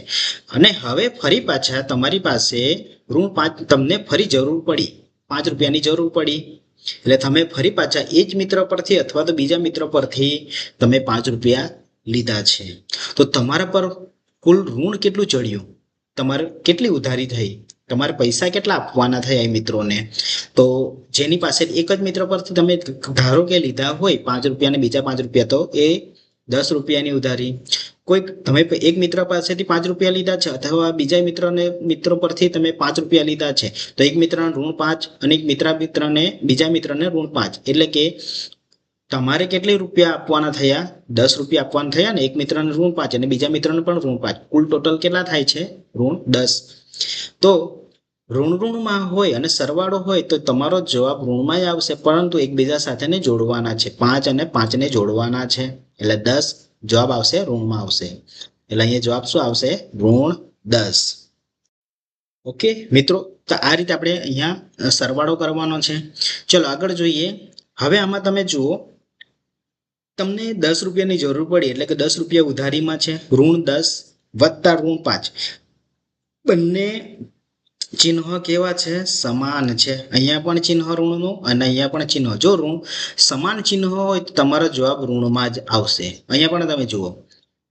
અને હવે ફરી પાછા તમારી પાસે ઋણ 5, તમને ફરી જરૂર પડી, 5 રૂપિયાની જરૂર પડી, એટલે તમે ફરી પાછા એ જ મિત્ર પરથી અથવા તો બીજા મિત્ર પરથી તમે 5 રૂપિયા લીધા છે. તો તમારા પર કુલ ઋણ કેટલું ચડ્યું, તમારે કેટલી ઉધારી થઈ, તમારે પૈસા કેટલા આપવાના થયા એ મિત્રોને. તો જેની પાસે એક જ મિત્ર પરથી તમે ધારો કે લીધા હોય 5 રૂપિયા ને બીજા 5 રૂપિયા, તો એ 10 રૂપિયાની ઉધારી. કોઈક તમે એક મિત્ર પાસેથી 5 રૂપિયા લીધા છે, અથવા બીજા મિત્ર પરથી તમે 5 રૂપિયા લીધા છે, તો એક મિત્રને ઋણ 5 અને એક બીજા મિત્રને ઋણ 5, એટલે કે તમારે કેટલી રૂપિયા આપવાના થયા, 10 રૂપિયા આપવાના થયા ને, એક મિત્રને ઋણ 5 અને બીજા મિત્રને પણ ઋણ 5, કુલ ટોટલ કેટલા થાય છે, ઋણ 10. તો ઋણમાં હોય અને સરવાળો હોય તો તમારો જવાબ ઋણમાં જ આવશે, પરંતુ એકબીજા સાથે જોડવાના છે, 5 અને 5 ને જોડવાના છે, એટલે 10 જવાબ આવશે, ઋણમાં આવશે. એટલે અહીંયા જવાબ શું આવશે, ઋણ 10. ઓકે મિત્રો, તો આ રીતે આપણે અહીંયા સરવાળો કરવાનો છે. ચલો આગળ જોઈએ. હવે આમાં તમે જુઓ, તમને 10 રૂપિયાની જરૂર પડી, એટલે કે 10 રૂપિયા ઉધારીમાં છે, ઋણ 10 વત્તા ઋણ 5, બંને ચિહ્નો કેવા છે, સમાન છે. અહીંયા પણ ચિહ્ન ઋણનું અને અહીંયા પણ ચિહ્ન, જો ઋણ સમાન ચિહ્ન હોય તો તમારો જવાબ ઋણમાં જ આવશે. અહીંયા પણ તમે જુઓ,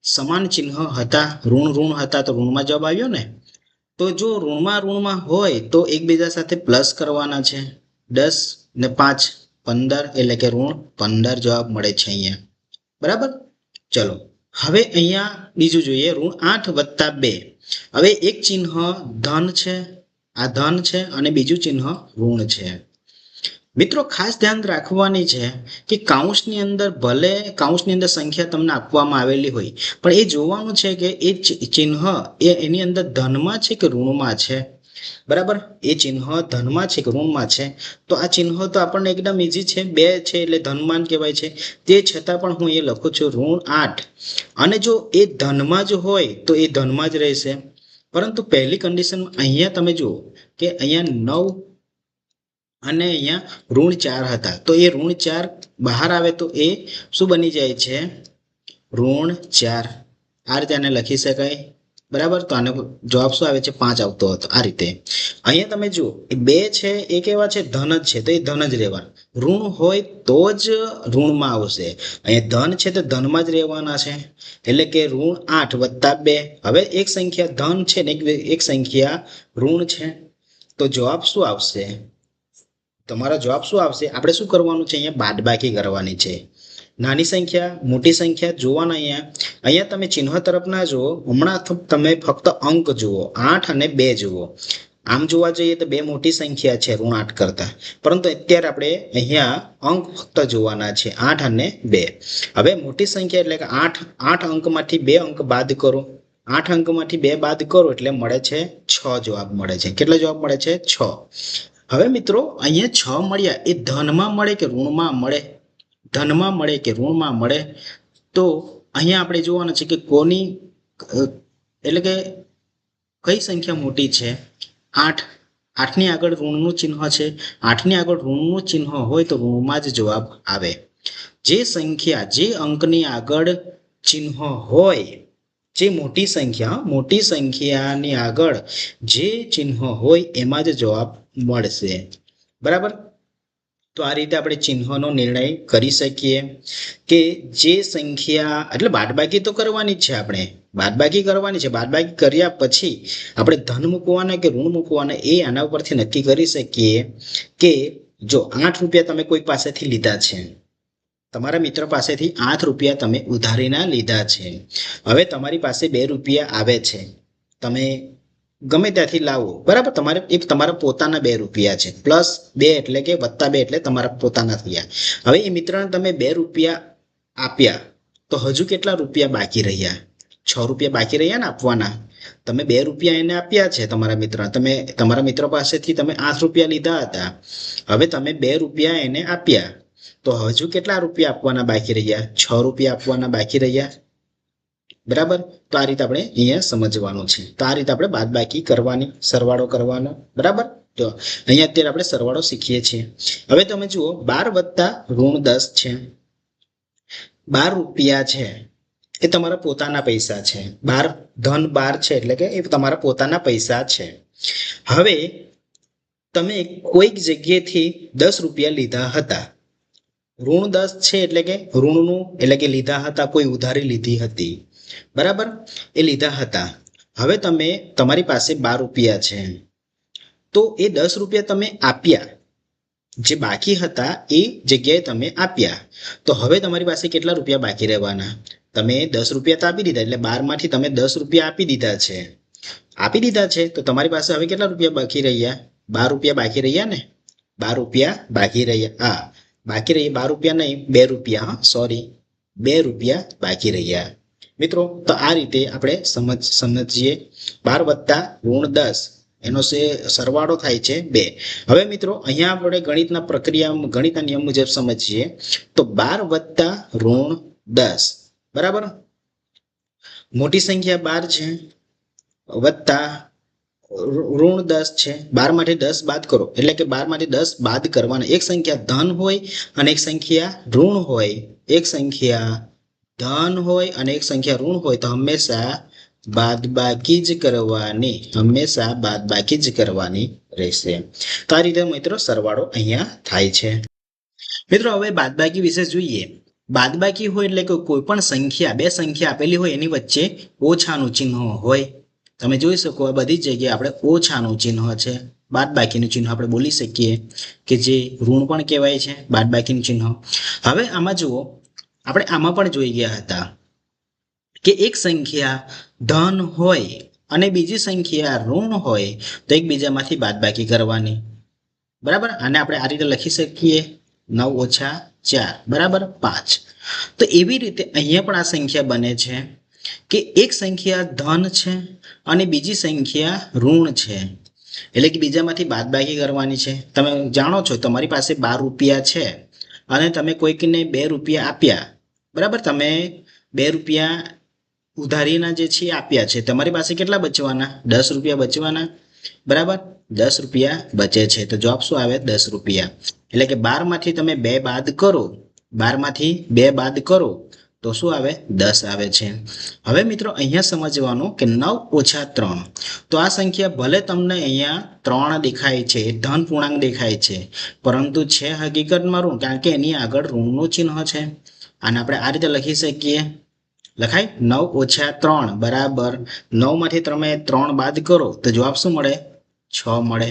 સમાન ચિહ્ન હતા, ઋણ હતા, તો ઋણમાં જવાબ આવ્યો ને. તો જો ઋણમાં હોય તો એકબીજા સાથે પ્લસ કરવાના છે, 10 ને 5 15, એટલે કે ઋણ 15 જવાબ મળે છે અહીંયા. બરાબર. ચલો હવે અહીંયા બીજું જોઈએ, ઋણ 8 વત્તા 2. હવે એક ચિહ્ન ધન છે, આ ધન છે, અને બીજું ચિહ્ન ઋણ છે. મિત્રો ખાસ ધ્યાન રાખવાની છે કે કૌંસની અંદર સંખ્યા તમને આપવામાં આવેલી હોય, પણ એ જોવાનું છે કે એ ચિહ્ન એની અંદર ધનમાં છે કે ઋણમાં છે. બરાબર, એ ચિહ્ન ધનમાં છે કે ઋણમાં છે. તો આ ચિહ્ન તો આપણને એકદમ ઈઝી છે, 2 છે એટલે ધનમાન કહેવાય છે. તે છતાં પણ હું એ લખું છું ઋણ 8, અને જો એ ધનમાં જ હોય તો એ ધનમાં જ રહેશે. પરંતુ પહેલી કન્ડિશન અહીંયા તમે જુઓ કે અહીંયા 9 અને અહીંયા ઋણ 4 હતા, તો એ ઋણ 4 બહાર આવે તો એ શું બની જાય છે, ઋણ 4. આ રીતે આને લખી શકાય. બરાબર, તો આનો જવાબ શું આવે છે, 5 આવતો હતો. આ રીતે અહીંયા તમે જુઓ, એ 2 છે એ કેવા છે, ધન જ છે, તો એ ધન જ રહેવાના. ઋણ હોય તો જ ઋણમાં આવશે. અહીંયા ધન છે તો ધનમાં જ રહેવાના છે, એટલે કે ઋણ 8 વત્તા 2. હવે એક સંખ્યા ધન છે ને એક સંખ્યા ઋણ છે, તો જવાબ શું આવશે, તમારો જવાબ શું આવશે, આપણે શું કરવાનું છે, અહીંયા બાદબાકી કરવાની છે. નાની સંખ્યા મોટી સંખ્યા જોવાના. અહીંયા તમે ચિહ્ન તરફ ના જુઓ, હમણાં તમે ફક્ત અંક જુઓ, 8 અને 2 જુઓ. આમ જોવા જઈએ તો 2 મોટી સંખ્યા છે ઋણ 8 કરતા, પરંતુ અત્યારે આપણે અહીંયા અંક ફક્ત જોવાના છે, 8 અને 2. હવે મોટી સંખ્યા એટલે કે 8 અંકમાંથી 2 અંક બાદ કરો, 8 અંકમાંથી 2 બાદ કરો એટલે મળે છે 6 જવાબ મળે છે. કેટલો જવાબ મળે છે, 6. હવે મિત્રો અહીંયા 6 મળ્યા, એ ધનમાં મળે કે ઋણમાં મળે, ધનમાં મળે કે ઋણમાં મળે, તો અહીંયા આપણે જોવાનું છે કે કોની, એટલે કે કઈ સંખ્યા મોટી છે? 8. 8ની આગળ ઋણનું ચિહ્ન છે. 8ની આગળ ઋણનું ચિહ્ન હોય તો ઋણમાં જ જવાબ આવે. જે સંખ્યા, જે અંકની આગળ ચિહ્ન હોય, જે મોટી સંખ્યાની આગળ જે ચિહ્ન હોય એમાં જ જવાબ મળશે. બરાબર? તો આ રીતે આપણે ચિહ્નનો નિર્ણય કરી શકીએ કે જે સંખ્યા, એટલે બાદબાકી તો કરવાની જ છે. આપણે બાદબાકી કરવાની છે. બાદબાકી કર્યા પછી આપણે ધન મૂકવાના કે ઋણ મૂકવાના એ આના ઉપરથી નક્કી કરી શકીએ કે જો 8 રૂપિયા તમે કોઈ પાસેથી લીધા છે, તમારા મિત્ર પાસેથી 8 રૂપિયા તમે ઉધારીના લીધા છે. હવે તમારી પાસે 2 રૂપિયા આવે છે, તમે ગમે ત્યાંથી લાવો, બરાબર? તમારા પોતાના 2 રૂપિયા છે. +2 એટલે કે +2 એટલે તમારા પોતાના થયા. હવે એ મિત્રને તમે 2 રૂપિયા આપ્યા તો હજુ કેટલા રૂપિયા બાકી રહ્યા? 6 રૂપિયા બાકી રહ્યા ને આપવાના. તમે 2 રૂપિયા એને આપ્યા છે તમારા મિત્ર પાસેથી તમે 8 રૂપિયા લીધા હતા. હવે તમે 2 રૂપિયા એને આપ્યા તો હજુ કેટલા રૂપિયા આપવાના બાકી રહ્યા? 6 રૂપિયા આપવાના બાકી રહ્યા. બરાબર? તો આ રીતે આપણે અહીંયા સમજવાનું છે. તો આ રીતે આપણે બાદબાકી કરવાની, સરવાળો કરવાનો. બરાબર? તો અહીંયા અત્યારે આપણે સરવાળો શીખીએ છીએ. હવે તમે જુઓ, 12 + -10 છે. 12 રૂપિયા છે એ તમારા પોતાના પૈસા છે. ધન 12 છે એટલે કે એ તમારા પોતાના પૈસા છે. હવે તમે કોઈક જગ્યાએથી 10 રૂપિયા લીધા હતા. ઋણ 10 છે એટલે કે ઋણનું, એટલે કે લીધા હતા, કોઈ ઉધારી લીધી હતી. બરાબર? એ લીધા હતા. હવે તમારી પાસે 12 રૂપિયા છે તો એ 10 રૂપિયા તમે આપ્યા, જે બાકી હતા એ જગ્યાએ તમે આપ્યા. તો હવે તમારી પાસે કેટલા રૂપિયા બાકી રહેવાના? તમે 10 રૂપિયા તો આપી દીધા, એટલે 12 માંથી તમે 10 રૂપિયા આપી દીધા છે તો તમારી પાસે હવે કેટલા રૂપિયા બાકી રહ્યા? 12 રૂપિયા બાકી રહ્યા ને? 12 રૂપિયા બાકી રહ્યા. હા, બાકી રહ્યા 12 રૂપિયા નહીં, 2 રૂપિયા. સોરી, 2 રૂપિયા બાકી રહ્યા. મિત્રો, તો આ રીતે આપણે સમજીએ. 12 + -10 એનો સરવાળો થાય છે 2. હવે મિત્રો, અહીંયા આપણે ગણિતના નિયમ મુજબ સમજીએ તો 12 + -10, બરાબર? મોટી સંખ્યા 12 છે વત્તા -10 છે. 12 માંથી 10 બાદ કરો એટલે કે 12 માંથી 10 બાદ કરવાના. એક સંખ્યા ધન હોય અને એક સંખ્યા ઋણ હોય. એક સંખ્યા ધન હોય અને એક સંખ્યા ઋણ હોય તો હંમેશા બાદબાકી જ કરવાની રહેશે. તો આ રીતે મિત્રો સરવાળો અહીંયા થાય છે. મિત્રો, હવે બાદબાકી વિશે જોઈએ. બાદબાકી હોય એટલે કે કોઈ પણ સંખ્યા, 2 સંખ્યા આપેલી હોય એની વચ્ચે ઓછાનું ચિહ્ન હોય. તમે જોઈ શકો આ બધી જગ્યાએ આપણે ઓછાનું ચિહ્ન છે. બાદબાકીનું ચિહ્ન આપણે બોલી શકીએ કે જે ઋણ પણ કહેવાય છે, બાદબાકીનું ચિહ્ન. હવે આમાં જુઓ, આપણે આમાં પણ જોઈ ગયા હતા કે એક સંખ્યા ધન હોય અને બીજી સંખ્યા ઋણ હોય તો એકબીજામાંથી બાદબાકી કરવાની. બરાબર? આને આપણે આ રીતે લખી શકીએ, 9 - 4 બરાબર 5. તો એવી રીતે અહીંયા પણ આ સંખ્યા બને છે કે એક સંખ્યા ધન છે અને બીજી સંખ્યા ઋણ છે, એટલે કે બીજામાંથી બાદબાકી કરવાની છે. તમે જાણો છો તમારી પાસે 12 રૂપિયા છે અને તમે કોઈકને 2 રૂપિયા આપ્યા. બરાબર? તમે 2 રૂપિયા ઉધારીના જે છે આપ્યા છે. તમારી પાસે કેટલા બચવાના? 10 રૂપિયા બચવાના. બરાબર? 10 રૂપિયા બચે છે તો જવાબ શું આવે? 10 રૂપિયા. એટલે કે 12 માંથી તમે 2 બાદ કરો, 12 માંથી 2 બાદ કરો તો શું આવે? 10 આવે છે. હવે મિત્રો, અહીંયા સમજવાનું કે 9 - 3. તો આ સંખ્યા ભલે તમને અહીંયા 3 દેખાય છે, ધન પૂર્ણાંક દેખાય છે, પરંતુ છે હકીકતમાં ઋણ, કારણ કે એની આગળ ઋણનું ચિહ્ન છે. આને આપણે આ રીતે લખી શકીએ. લખાય 9 - 3 બરાબર 9 માંથી તમે 3 બાદ કરો તો જવાબ શું મળે? 6 મળે.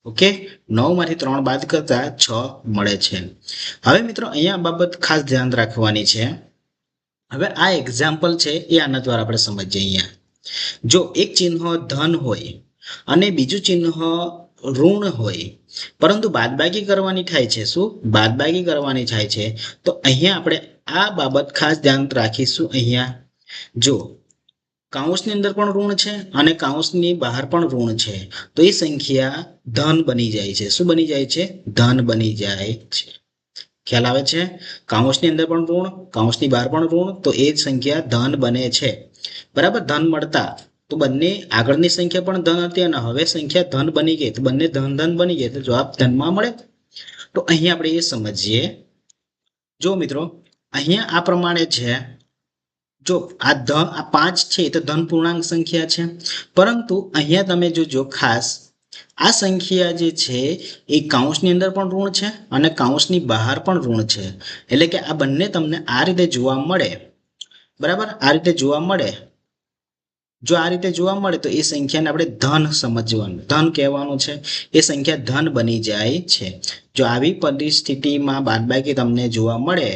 ઓકે, 9 માંથી 3 બાદ કરતા 6 મળે છે. હવે મિત્રો, અહીંયા બાબત ખાસ ધ્યાન રાખવાની છે. હવે આ એક્ઝામ્પલ છે એ આના દ્વારા આપણે સમજીએ. અહીંયા જો એક ચિહ્ન ધન હોય અને બીજું ચિહ્ન ઋણ હોય, પરંતુ બાદબાકી કરવાની થાય છે. શું? બાદબાકી કરવાની થાય છે. તો અહીંયા આપણે આ બાબત ખાસ ધ્યાન રાખીશું. અહીંયા જો કૌંસની અંદર પણ ઋણ છે અને કૌંસની બહાર પણ ઋણ છે તો એ સંખ્યા ધન બની જાય છે. શું બની જાય છે? ધન બની જાય છે. ખ્યાલ આવે છે? કૌંસની અંદર પણ ઋણ, કૌંસની બહાર પણ ઋણ, તો એ જ સંખ્યા ધન બને છે. બરાબર? ધન મળતા તો બંને આગળની સંખ્યા પણ ધન હતી અને હવે સંખ્યા ધન બની ગઈ, તો બંને ધન ધન બની ગઈ, તો જવાબ ધનમાં મળે. તો અહીંયા આપણે એ સમજીએ. જો મિત્રો અહીંયા આ પ્રમાણે છે. જો આ 5 છે તો ધન પૂર્ણાંક સંખ્યા છે, પરંતુ અહીંયા તમે જોજો ખાસ આ સંખ્યા જે છે એ કૌંસની અંદર પણ ઋણ છે અને કૌંસની બહાર પણ ઋણ છે. એટલે કે આ બંને તમને આ રીતે જોવા મળે. બરાબર, આ રીતે જોવા મળે. જો આ રીતે જોવા મળે તો એ સંખ્યાને આપણે ધન સમજવાનું, ધન કહેવાનું છે. એ સંખ્યા ધન બની જાય છે. જો આવી પરિસ્થિતિમાં બાદબાકી તમને જોવા મળે,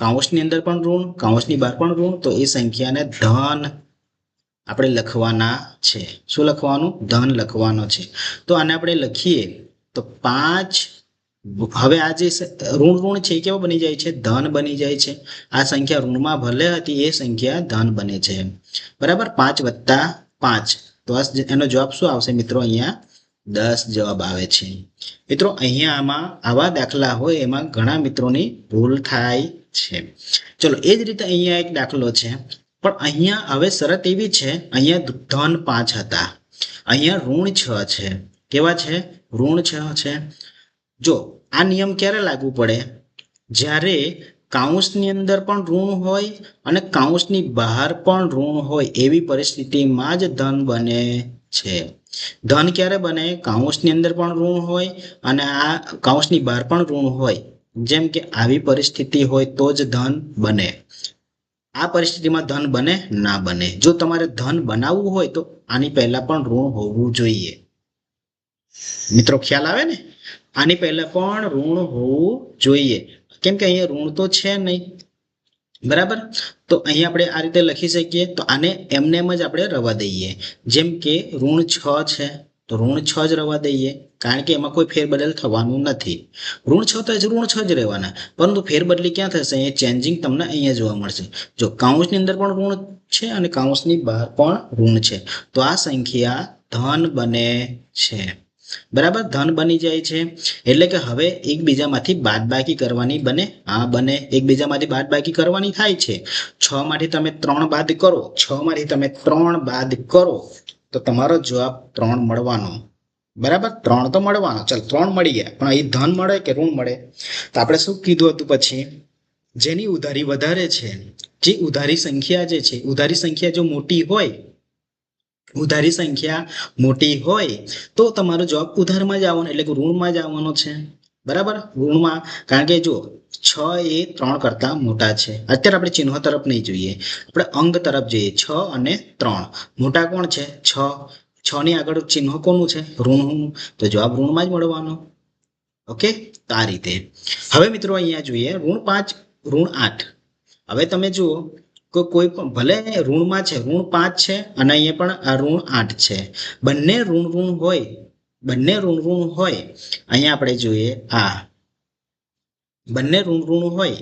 કૌંસની અંદર પણ ઋણ, કૌંસની બહાર પણ ઋણ, તો એ સંખ્યાને ધન આપણે લખવાના છે. શું લખવાનું? ધન લખવાનો છે. તો આને આપણે લખીએ તો 5. હવે આ જે ઋણ ઋણ છે એ કેવો બની જાય છે? ધન બની જાય છે. આ સંખ્યા ઋણમાં ભલે હતી એ સંખ્યા ધન બને છે. બરાબર, 5 + 5, તો એનો જવાબ શું આવશે મિત્રો? અહીંયા 10 જવાબ આવે છે. મિત્રો અહીંયા આમાં આવા દાખલા હોય એમાં ઘણા મિત્રોની ભૂલ થાય છે. ચલો, એ જ રીતે અહીંયા એક દાખલો છે, પણ અહીંયા હવે શરત એવી છે, અહીંયા ધન 5 હતા, અહીંયા ઋણ 6 છે. કેવા છે? ઋણ 6 છે. જો આ નિયમ ક્યારે લાગુ પડે? જ્યારે કૌંસની અંદર પણ ઋણ હોય અને કૌંસની બહાર પણ ઋણ હોય, એવી પરિસ્થિતિમાં જ ધન બને છે. ધન ક્યારે બને? કૌંસની અંદર પણ ઋણ હોય અને આ કૌંસની બહાર પણ ઋણ હોય. જેમ કે આવી પરિસ્થિતિ હોય તો જ ધન બને. આ પરિસ્થિતિમાં ધન બને ના બને. જો તમારે ધન બનાવવું હોય તો આની પહેલા પણ ઋણ હોવું જોઈએ. મિત્રો ખ્યાલ આવે ને? આની પહેલા પણ ઋણ હોવું જોઈએ, કેમ કે અહીંયા ઋણ તો છે નહીં. બરાબર, તો અહીંયા આપણે આ રીતે લખી શકીએ. તો આને એમને એમ જ આપણે રવા દઈએ. જેમ કે ઋણ 6 છે તો ઋણ 6 જ રવા દઈએ, કારણ કે એમાં કોઈ ફેરબદલ થવાનું નથી. ઋણ 6 તો ઋણ 6 જ રહેવાના, પરંતુ ફેરબદલી ક્યાં થશે? એ ચેન્જિંગ તમને અહીંયા જોવા મળશે. જો કૌંસની અંદર પણ ઋણ છે અને કૌંસની બહાર પણ ઋણ છે, તો આ સંખ્યા ધન બને છે. બરાબર, ધન બની જાય છે. એટલે કે હવે એકબીજામાંથી બાદબાકી કરવાની બને. હા બને, એકબીજામાંથી બાદબાકી કરવાની થાય છે. 6 માંથી તમે 3 બાદ કરો, 6 માંથી તમે 3 બાદ કરો તો તમારો જવાબ 3 મળવાનો. બરાબર, 3 તો મળવાનો. ચાલ 3 મળી ગયા, પણ અહીં ધન મળે કે ઋણ મળે? તો આપણે શું કીધું હતું પછી? જેની ઉધારી વધારે છે, જે ઉધારી સંખ્યા જે છે, ઉધારી સંખ્યા જો મોટી હોય, ઉધારી સંખ્યા મોટી હોય તો તમારો જવાબ ઉધારમાં જ આવવાનો, એટલે કે ઋણમાં જ આવવાનો છે. બરાબર, ઋણમાં. કારણ કે જો 6 એ 3 કરતા મોટા છે. અત્યારે આપણે ચિહ્નો તરફ નહીં જોઈએ, આપણે અંગ તરફ જોઈએ. 6 અને 3 મોટા કોણ છે? 6. 6 ની આગળ ચિહ્ન કોનું છે? ઋણ, તો જવાબ ઋણમાં જ મળવાનો. ઓકે, તો આ રીતે. હવે મિત્રો અહીંયા જોઈએ ઋણ 5, ઋણ 8. હવે તમે જુઓ કોઈ પણ ભલે ઋણમાં છે, ઋણ 5 છે અને અહીંયા પણ આ ઋણ 8 છે. બંને ઋણ ઋણ હોય, બંને ઋણ ઋણ હોય. અહીંયા આપણે જોઈએ આ બંને ઋણ ઋણ હોય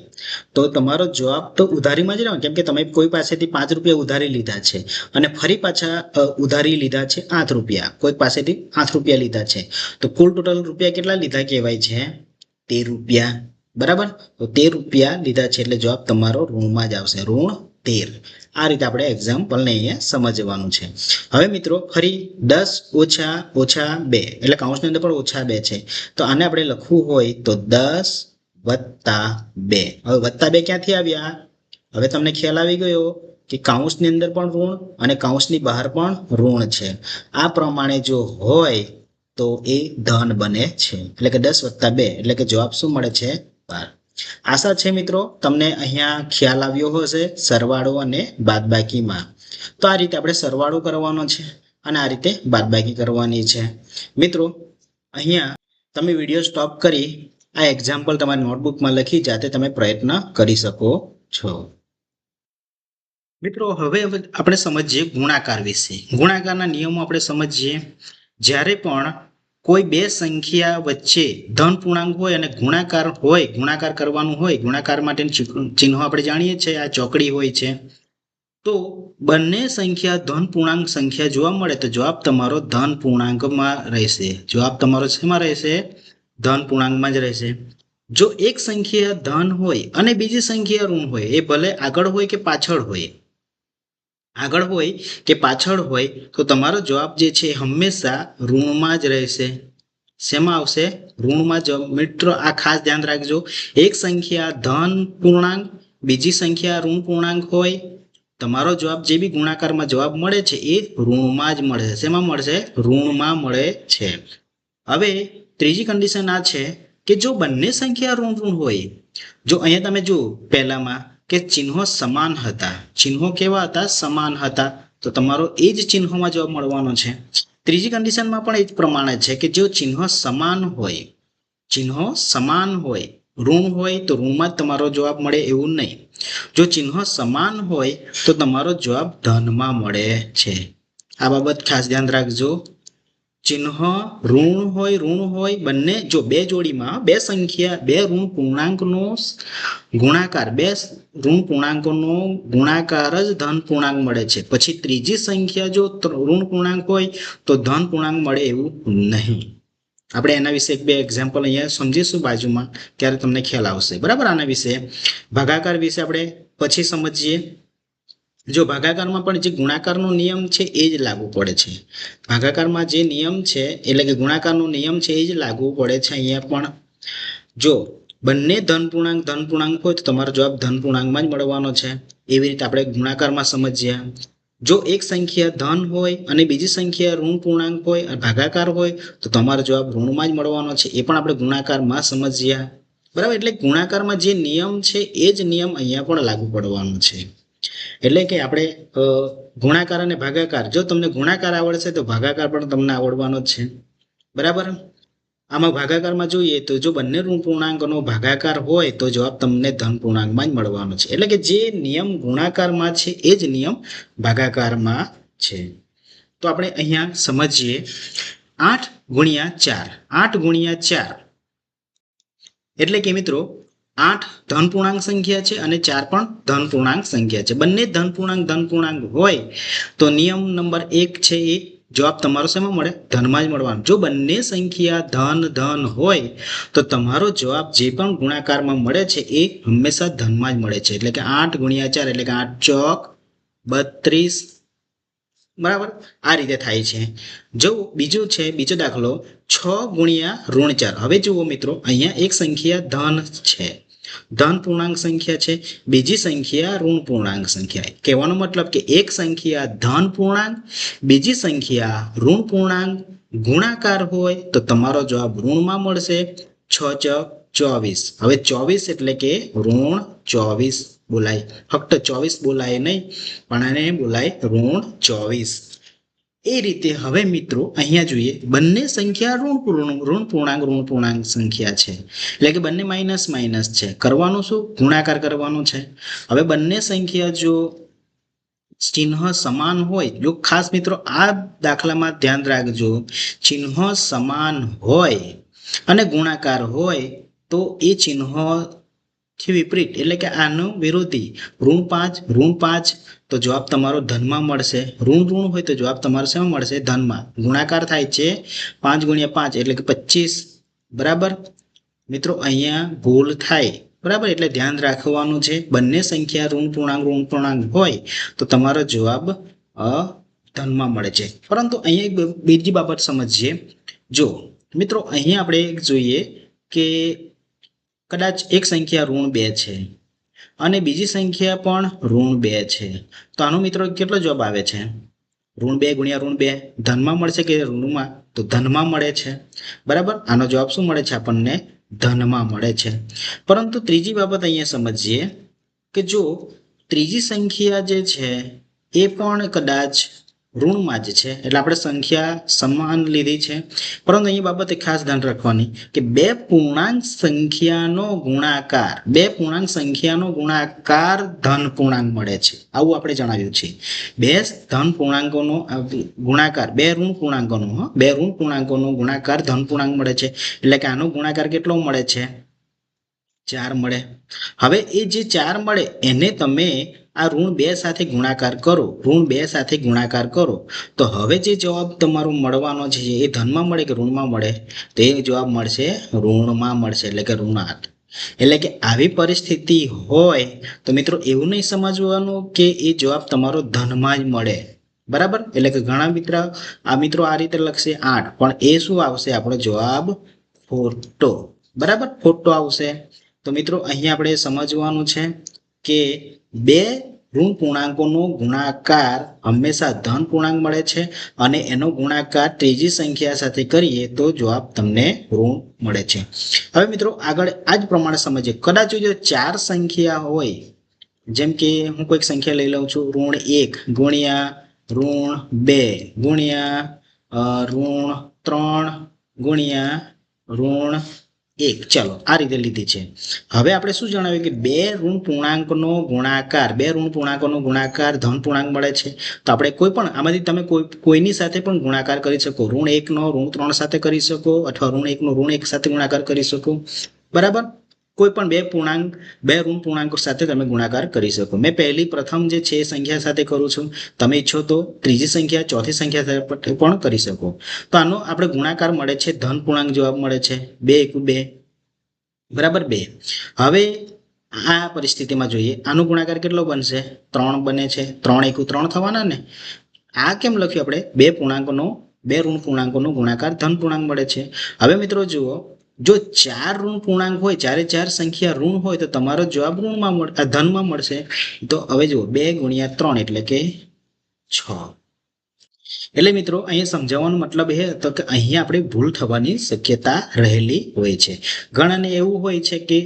તો તમારો જવાબ તો ઉધારીમાં જ રહેવાનો, કેમ કે તમે કોઈ પાસેથી 5 રૂપિયા ઉધારી લીધા છે અને ફરી પાછા ઉધારી લીધા છે 8 રૂપિયા, કોઈ પાસેથી 8 રૂપિયા લીધા છે, તો કુલ ટોટલ રૂપિયા કેટલા લીધા કહેવાય છે? 13 રૂપિયા. બરાબર, તો 13 રૂપિયા લીધા છે એટલે જવાબ તમારો ઋણમાં જ આવશે, ઋણ 13. આ રીતે આપણે એક્ઝામ્પલને અહીંયા સમજવાનું છે. હવે મિત્રો ફરી 10 ઓછા 2, એટલે કૌંસની અંદર પણ -2 છે, તો આને આપણે લખવું હોય તો 10 + 2. હવે +2 ક્યાંથી આવ્યા? હવે તમને ખ્યાલ આવી ગયો કે કૌંસની અંદર પણ ઋણ અને કૌંસની બહાર પણ ઋણ છે. આ પ્રમાણે જો હોય તો એ ધન બને છે. એટલે કે 10 + 2, એટલે કે જવાબ શું મળે છે? 12. આશા છે મિત્રો તમને અહીંયા ખ્યાલ આવ્યો હશે સરવાળો અને બાદબાકીમાં. તો આ રીતે આપણે સરવાળો કરવાનો છે અને આ રીતે બાદબાકી કરવાની છે. મિત્રો અહીંયા તમે વિડીયો સ્ટોપ કરી આ એક્ઝામ્પલ તમારી નોટબુકમાં લખી જાતે તમે પ્રયત્ન કરી શકો છો. મિત્રો હવે આપણે સમજીએ ગુણાકાર વિશે. ગુણાકારના નિયમો આપણે સમજીએ. જ્યારે પણ કોઈ બે સંખ્યા વચ્ચે ધન પૂર્ણાંક હોય અને ગુણાકાર હોય, ગુણાકાર કરવાનું હોય, ગુણાકાર માટેનું ચિહ્નો આપણે જાણીએ છીએ, આ ચોકડી હોય છે, તો બંને સંખ્યા ધન પૂર્ણાંક સંખ્યા જોવા મળે તો જવાબ તમારો ધન પૂર્ણાંકમાં રહેશે. જવાબ તમારો શેમાં રહેશે? ધન પૂર્ણાંકમાં જ રહેશે. જો એક સંખ્યા ધન હોય અને બીજી સંખ્યા ઋણ હોય, એ ભલે આગળ હોય કે પાછળ હોય, આગળ હોય કે પાછળ હોય તો તમારો જવાબ જે છે હંમેશા ઋણમાં જ રહેશે. શેમાં આવશે? ઋણમાં. મિત્રો આ ખાસ ધ્યાન રાખજો. એક સંખ્યા ધન પૂર્ણાંક, બીજી સંખ્યા ઋણ પૂર્ણાંક હોય, તમારો જવાબ જે બી ગુણાકારમાં જવાબ મળે છે એ ઋણમાં જ મળે છે. શેમાં મળશે? ઋણમાં મળે છે. હવે ત્રીજી કન્ડિશન આ છે કે જો બંને સંખ્યા ઋણ ઋણ હોય, જો અહીંયા તમે જુઓ પહેલામાં કે ચિહ્નો સમાન હતા. ચિહ્નો કેવા હતા? સમાન હતા. તો તમારો એ જ ચિહ્નોમાં જવાબ મળવાનો છે. ત્રીજી કન્ડિશનમાં પણ એ જ પ્રમાણે છે કે જો ચિહ્નો સમાન હોય, ચિહ્નો સમાન હોય, ઋણ હોય તો ઋણમાં જ તમારો જવાબ મળે એવું નહીં. જો ચિહ્નો સમાન હોય તો તમારો જવાબ ધનમાં મળે છે. આ બાબત ખાસ ધ્યાન રાખજો. ચિહ્ન ઋણ હોય બંને, જો બે જોડીમાં બે સંખ્યા, બે ઋણ પૂર્ણાંકનો ગુણાકાર, બે ઋણ પૂર્ણાંકોનો ગુણાકાર જ ધન પૂર્ણાંક મળે છે. પછી ત્રીજી સંખ્યા જો ઋણ પૂર્ણાંક હોય તો ધન પૂર્ણાંક મળે એવું નહીં. આપણે એના વિશે એક બે એક્ઝામ્પલ અહીંયા સમજીશું બાજુમાં, ત્યારે તમને ખ્યાલ આવશે. બરાબર. આના વિશે ભાગાકાર વિશે આપણે પછી સમજીએ. જો ભાગાકારમાં પણ જે ગુણાકારનો નિયમ છે એ જ લાગુ પડે છે. ભાગાકારમાં જે નિયમ છે એટલે કે ગુણાકારનો નિયમ છે એ જ લાગુ પડે છે. અહીંયા પણ જો બંને ધન પૂર્ણાંક હોય તો તમારો જવાબ ધન પૂર્ણાંકમાં જ મળવાનો છે. એવી રીતે આપણે ગુણાકારમાં સમજ્યા. જો એક સંખ્યા ધન હોય અને બીજી સંખ્યા ઋણ પૂર્ણાંક હોય અને ભાગાકાર હોય તો તમારો જવાબ ઋણમાં જ મળવાનો છે. એ પણ આપણે ગુણાકારમાં સમજ્યા. બરાબર. એટલે ગુણાકારમાં જે નિયમ છે એ જ નિયમ અહીંયા પણ લાગુ પડવાનો છે. એટલે કે આપણે ગુણાકાર અને ભાગાકાર, જો તમને ગુણાકાર આવડશે તો ભાગાકાર પણ તમને આવડવાનો જ છે. બરાબર. આમાં ભાગાકારમાં જોઈએ તો જો બંને ઋણ પૂર્ણાંકોનો ભાગાકાર હોય તો જવાબ તમને ધન પૂર્ણાંકમાં જ મળવાનો છે. એટલે કે જે નિયમ ગુણાકારમાં છે એ જ નિયમ ભાગાકારમાં છે. તો આપણે અહીંયા સમજીએ 8 × 4. 8 × 4 એટલે કે મિત્રો 8 ધન પૂર્ણાંક સંખ્યા છે અને 4 પણ ધન પૂર્ણાંક સંખ્યા છે. બંને ધન પૂર્ણાંક હોય તો નિયમ નંબર 1 છે એ જવાબ તમારો શેમાં મળે? ધનમાં જ મળવાનો. જો બંને સંખ્યા ધન હોય તો તમારો જવાબ જે પણ ગુણાકારમાં મળે છે એ હંમેશા ધનમાં જ મળે છે. એટલે કે 8 × 4 એટલે કે 8 ચોક 32. બરાબર. આ રીતે થાય છે. જો બીજો દાખલો 6 × -4. હવે જુઓ મિત્રો, અહીંયા એક સંખ્યા ધન છે, ધન પૂર્ણાંક સંખ્યા છે, બીજી સંખ્યા ઋણ પૂર્ણાંક સંખ્યા. કહેવાનો મતલબ કે એક સંખ્યા ધન પૂર્ણાંક, બીજી સંખ્યા ઋણ પૂર્ણાંક ગુણાકાર હોય તો તમારો જવાબ ઋણમાં મળશે. 6 ચોક 24. હવે 24 એટલે કે ઋણ 24 બોલાય. ફક્ત 24 બોલાય નહીં, પણ આને બોલાય ઋણ 24. એ રીતે હવે મિત્રો અહીંયા જોઈએ, બંને સંખ્યા ઋણ પૂર્ણાંક સંખ્યા છે, એટલે કે બંને માઇનસ છે. કરવાનું શું? ગુણાકાર કરવાનો છે. હવે બંને સંખ્યા જો ચિહ્ન સમાન હોય, જો ખાસ મિત્રો આ દાખલામાં ધ્યાન રાખજો, ચિહ્ન સમાન હોય અને ગુણાકાર હોય તો એ ચિહ્નથી વિપરીત એટલે કે આનો વિરોધી ઋણ 5 તો જવાબ તમારો ધનમાં મળશે. ઋણ હોય તો જવાબ તમારો શેમાં મળશે? ધનમાં. ગુણાકાર થાય છે 5 × 5 એટલે કે 25. બરાબર. મિત્રો અહીંયા ભૂલ થાય. બરાબર. એટલે ધ્યાન રાખવાનું છે. બંને સંખ્યા ઋણ પૂર્ણાંક હોય તો તમારો જવાબ ધનમાં મળે છે. પરંતુ અહીંયા એક બીજી બાબત સમજીએ. જો મિત્રો અહીંયા આપણે જોઈએ કે કદાચ એક સંખ્યા ઋણ 2 છે અને બીજી સંખ્યા પણ ઋણ 2 છે, તો આનો મિત્રો કેટલો જવાબ આવે છે? ઋણ 2 × ઋણ 2 ધનમાં મળશે કે ઋણમાં? તો ધનમાં મળે છે. બરાબર. આનો જવાબ શું મળે છે આપણને? ધનમાં મળે છે. પરંતુ ત્રીજી બાબત અહીંયા સમજીએ કે જો ત્રીજી સંખ્યા જે છે એ પણ કદાચ ઋણમાં જ છે, એટલે આપણે સંખ્યા સમાન લીધી છે, પરંતુ અહીં બાબતે ખાસ ધ્યાન રાખવાની કે બે પૂર્ણાંક સંખ્યાનો ગુણાકાર ધન પૂર્ણાંક મળે છે. આવું આપણે જણાવ્યું છે. બે ધન પૂર્ણાંકોનો ગુણાકાર, બે ઋણ પૂર્ણાંકોનો ગુણાકાર ધન પૂર્ણાંક મળે છે. એટલે કે આનો ગુણાકાર કેટલો મળે છે? 4 મળે. હવે એ જે 4 મળે એને તમે આ ઋણ 2 સાથે ગુણાકાર કરો તો હવે જે જવાબ તમારો મળવાનો છે એ ધનમાં મળે કે ઋણમાં મળે? તો એ જવાબ મળશે ઋણમાં મળશે, એટલે કે ઋણ 8. એટલે કે આવી પરિસ્થિતિ હોય તો મિત્રો એવું નહીં સમજવાનું કે એ જવાબ તમારો ધનમાં જ મળે, બરાબર. એટલે કે ઘણા મિત્રો આ રીતે લખશે 8, પણ એ શું આવશે આપણો જવાબ ખોટો, બરાબર, ખોટો આવશે. તો મિત્રો અહીંયા આપણે સમજવાનું છે કે બે ઋણ પૂર્ણાંકોનો ગુણાકાર હંમેશા ધન પૂર્ણાંક મળે છે અને એનો ગુણાકાર ત્રીજી સંખ્યા સાથે કરીએ તો જવાબ તમને ઋણ મળે છે. હવે મિત્રો આગળ આ જ પ્રમાણે સમજીએ. કદાચ જો 4 સંખ્યા હોય, જેમ કે હું કોઈક સંખ્યા લઈ લઉં છું, ઋણ 1 ગુણ્યા ઋણ 2 ગુણ્યા ઋણ 3 ગુણ્યા ઋણ 1, ચાલો આ રીતે લીધી છે. હવે આપણે શું જણાવ્યું કે બે ઋણ પૂર્ણાંકનો ગુણાકાર ધન પૂર્ણાંક મળે છે. તો આપણે કોઈ પણ આમાંથી તમે કોઈની સાથે પણ ગુણાકાર કરી શકો. ઋણ 1 નો ઋણ 3 સાથે કરી શકો, અથવા ઋણ 1 નો ઋણ 1 સાથે ગુણાકાર કરી શકો, બરાબર. કોઈ પણ બે ઋણ પૂર્ણાંકો સાથે તમે ગુણાકાર કરી શકો. મેં પ્રથમ જે છે સંખ્યા સાથે કરું છું, તમે ઈચ્છો તો ત્રીજી સંખ્યા, ચોથી સંખ્યા સાથે પણ કરી શકો. તો આનો આપણે ગુણાકાર મળે છે ધન પૂર્ણાંક જવાબ મળે છે 2 × 2, બરાબર 2. હવે આ પરિસ્થિતિમાં જોઈએ આનો ગુણાકાર કેટલો બનશે? 3 બને છે. 3 × 3 થવાના ને. આ કેમ લખ્યું આપણે? બે ઋણ પૂર્ણાંકોનો ગુણાકાર ધન પૂર્ણાંક મળે છે. હવે મિત્રો જુઓ, જો 4 ઋણ પૂર્ણાંક હોય, 4 સંખ્યા ઋણ હોય તો તમારો જવાબ ધનમાં મળશે. તો હવે જુઓ 2 × 3 એટલે કે 6. એટલે મિત્રો અહીંયા સમજાવવાનો મતલબ એ હતો કે અહીંયા આપણે ભૂલ થવાની શક્યતા રહેલી હોય છે. ઘણાને એવું હોય છે કે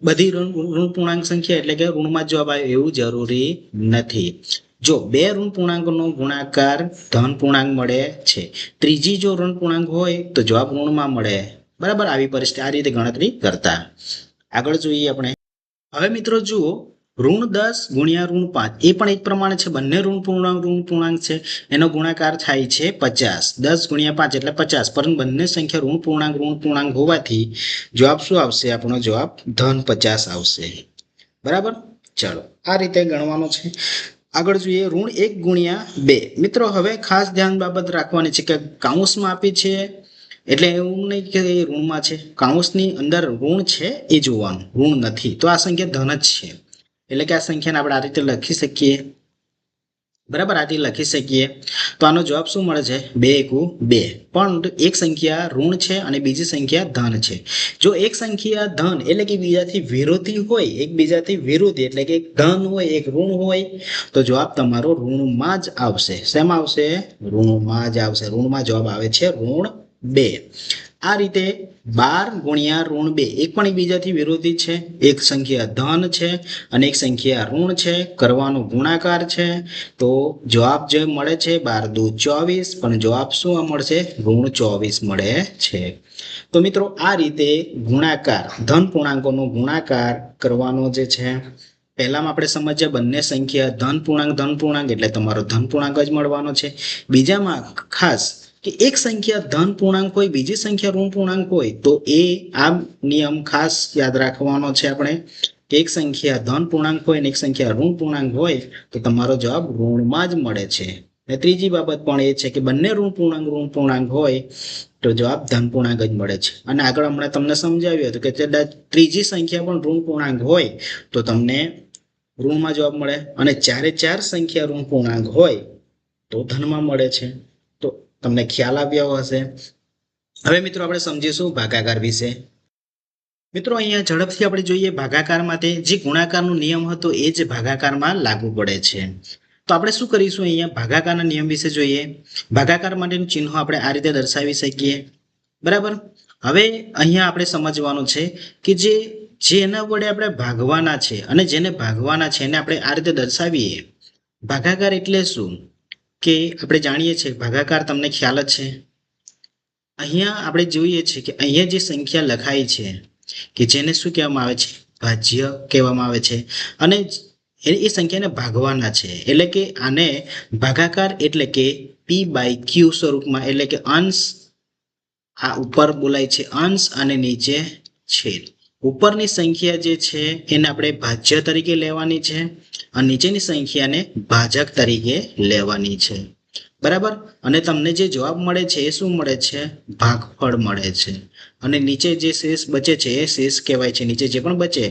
બધી ઋણ પૂર્ણાંક સંખ્યા એટલે કે ઋણમાં જવાબ આવે એવું જરૂરી નથી. જો બે ઋણ પૂર્ણાંકોનો ગુણાકાર ધન પૂર્ણાંક મળે છે, ત્રીજી જો ઋણ પૂર્ણાંક હોય તો જવાબ ઋણમાં મળે, બરાબર. આવી પરિસ્થિતિ આ રીતે ગણતરી કરતા. આગળ જોઈએ આપણે. હવે મિત્રો જુઓ, ઋણ 10 ગુણ્યા ઋણ 5 એ પણ એક પ્રમાણે છે. બંને ઋણ પૂર્ણાંક છે, એનો ગુણાકાર થાય છે 50. 10 × 5 એટલે 50, પરંતુ બંને સંખ્યા ઋણ પૂર્ણાંક હોવાથી જવાબ શું આવશે? આપણો જવાબ ધન 50 આવશે, બરાબર. ચાલો આ રીતે ગણવાનું છે. આગળ જોઈએ ઋણ 1 × 2. મિત્રો હવે ખાસ ધ્યાન બાબત રાખવાની છે કે કાઉન્સમાં આપી છે એટલે એવું નહીં કે ઋણમાં છે. કાઉન્સની અંદર ઋણ છે એ જોવાનું, ઋણ નથી તો આ સંખ્યા ધન જ છે. એટલે કે આ સંખ્યાને આપણે આ રીતે લખી શકીએ, બરાબર. આ રીતે લખી શકીએ તો આનો જવાબ શું મળે છે? 2 × 2. પણ એક સંખ્યા ઋણ છે અને બીજી સંખ્યા ધન છે. જો એક સંખ્યા ધન એટલે કે બીજાથી વિરોધી હોય, એકબીજાથી વિરોધી એટલે કે એક ધન હોય એક ઋણ હોય તો જવાબ તમારો ઋણમાં જ આવશે. શેમાં આવશે? ઋણમાં જ આવશે. ઋણમાં જવાબ આવે છે ઋણ 2. આ રીતે 12 × ઋણ 2 એક પણ એકબીજાથી વિરોધી છે, એક સંખ્યા ધન છે અને એક સંખ્યા ઋણ છે, કરવાનો ગુણાકાર છે તો જવાબ જે મળે છે 12 × 2 = 24, પણ જવાબ શું મળશે? ઋણ 24 મળે છે. તો મિત્રો આ રીતે ગુણાકાર ધન પૂર્ણાંકોનો ગુણાકાર કરવાનો જે છે, પહેલામાં આપણે સમજ્યા બંને સંખ્યા ધન પૂર્ણાંક એટલે તમારો ધન પૂર્ણાંક જ મળવાનો છે. બીજામાં ખાસ કે એક સંખ્યા ધન પૂર્ણાંક હોય, બીજી સંખ્યા ઋણ પૂર્ણાંક હોય તો એ આ નિયમ ખાસ યાદ રાખવાનો છે આપણે કે એક સંખ્યા ધન પૂર્ણાંક હોય અને એક સંખ્યા ઋણ પૂર્ણાંક હોય તો તમારો જવાબ ઋણમાં જ મળે છે. અને ત્રીજી બાબત પણ એ છે કે બંને ઋણ પૂર્ણાંક હોય તો જવાબ ધન પૂર્ણાંક જ મળે છે. અને આગળ હમણાં તમને સમજાવ્યું હતું કે કદાચ ત્રીજી સંખ્યા પણ ઋણ પૂર્ણાંક હોય તો તમને ઋણમાં જવાબ મળે, અને 4 સંખ્યા ઋણ પૂર્ણાંક હોય તો ધનમાં મળે છે. તો તમને ખ્યાલ આવ્યો હશે. હવે મિત્રો આપણે સમજીશું ભાગાકાર વિશે. મિત્રો અહીંયા ઝડપથી આપણે જોઈએ ભાગાકાર માટે જે ગુણાકારનો નિયમ હતો એ જ ભાગાકારમાં લાગુ પડે છે. તો આપણે શું કરીશું? અહીંયા ભાગાકારના નિયમ વિશે જોઈએ. ભાગાકાર માટેનું ચિહ્ન આપણે આ રીતે દર્શાવી શકીએ, બરાબર. હવે અહીંયા આપણે સમજવાનું છે કે જેના વડે આપણે ભાગવાના છે અને જેને ભાગવાના છે એને આપણે આ રીતે દર્શાવીએ. ભાગાકાર એટલે શું કે આપણે જાણીએ છીએ ભાગાકાર તમને ખ્યાલ જ છે. અહીંયા આપણે જોઈએ છીએ કે અહીંયા જે સંખ્યા લખાઈ છે કે જેને શું કહેવામાં આવે છે? ભાજ્ય કહેવામાં આવે છે. અને એ સંખ્યાને ભાગવાના છે એટલે કે આને ભાગાકાર એટલે કે p/q સ્વરૂપમાં, એટલે કે અંશ આ ઉપર બોલાય છે અંશ અને નીચે છેદ. ઉપરની સંખ્યા જે છે એને આપણે ભાજ્ય તરીકે લેવાની છે અને નીચેની સંખ્યાને ભાજક તરીકે લેવાની છે. બરાબર. અને તમને જે જવાબ મળે છે એ શું મળે છે? ભાગફળ મળે છે. અને નીચે જે શેષ બચે છે એ શેષ કહેવાય છે. નીચે જે પણ બચે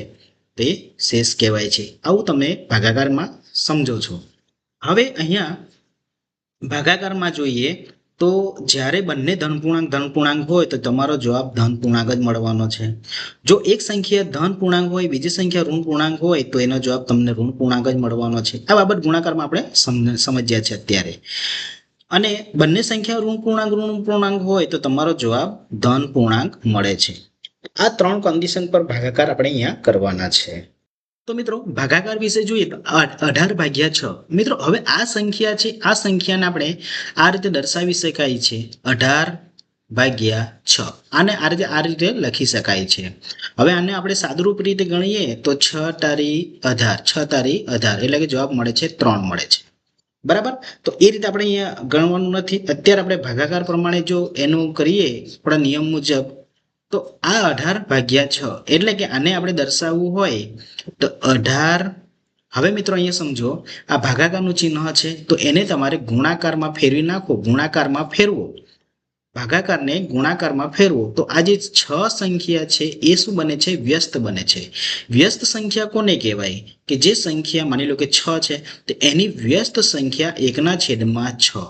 તે શેષ કહેવાય છે. આવું તમે ભાગાકારમાં સમજો છો. હવે અહીંયા ભાગાકારમાં જોઈએ તો જ્યારે બંને ધન હોય તો તમારો જવાબ ધન પૂર્ણાંક જ મળવાનો છે. જો એક સંખ્યા ધન પૂર્ણાંક હોય, બીજી સંખ્યા ઋણ પૂર્ણાંક હોય તો એનો જવાબ તમને ઋણ પૂર્ણાંક જ મળવાનો છે. આ બાબત ગુણાકારમાં આપણે સમજ્યા છે અત્યારે. અને બંને સંખ્યા ઋણ પૂર્ણાંક હોય તો તમારો જવાબ ધન પૂર્ણાંક મળે છે. આ 3 કન્ડિશન પર ભાગાકાર આપણે અહીંયા કરવાના છે. તો મિત્રો ભાગાકાર વિશે જોઈએ તો 18/6. મિત્રો હવે આ સંખ્યા છે, આ સંખ્યાને આપણે આ રીતે દર્શાવી શકાય છે 18/6. આને આ રીતે લખી શકાય છે. હવે આને આપણે સાદુરૂપ રીતે ગણીએ તો 6 તારી 18 એટલે કે જવાબ મળે છે 3 મળે છે. બરાબર. તો એ રીતે આપણે અહીંયા ગણવાનું નથી. અત્યારે આપણે ભાગાકાર પ્રમાણે જો એનું કરીએ આપણા નિયમ મુજબ તો આ 18/6 એટલે કે આને આપણે દર્શાવવું હોય તો 18. હવે મિત્રો અહીંયા સમજો આ ભાગાકારનું ચિહ્ન છે તો એને તમારે ગુણાકારમાં ફેરવી નાખો. ગુણાકારમાં ફેરવો, ભાગાકારને ગુણાકારમાં ફેરવો તો આ જે 6 સંખ્યા છે એ શું બને છે? વ્યસ્ત બને છે. વ્યસ્ત સંખ્યા કોને કહેવાય? કે જે સંખ્યા માની લો કે 6 છે તો એની વ્યસ્ત સંખ્યા 1/6.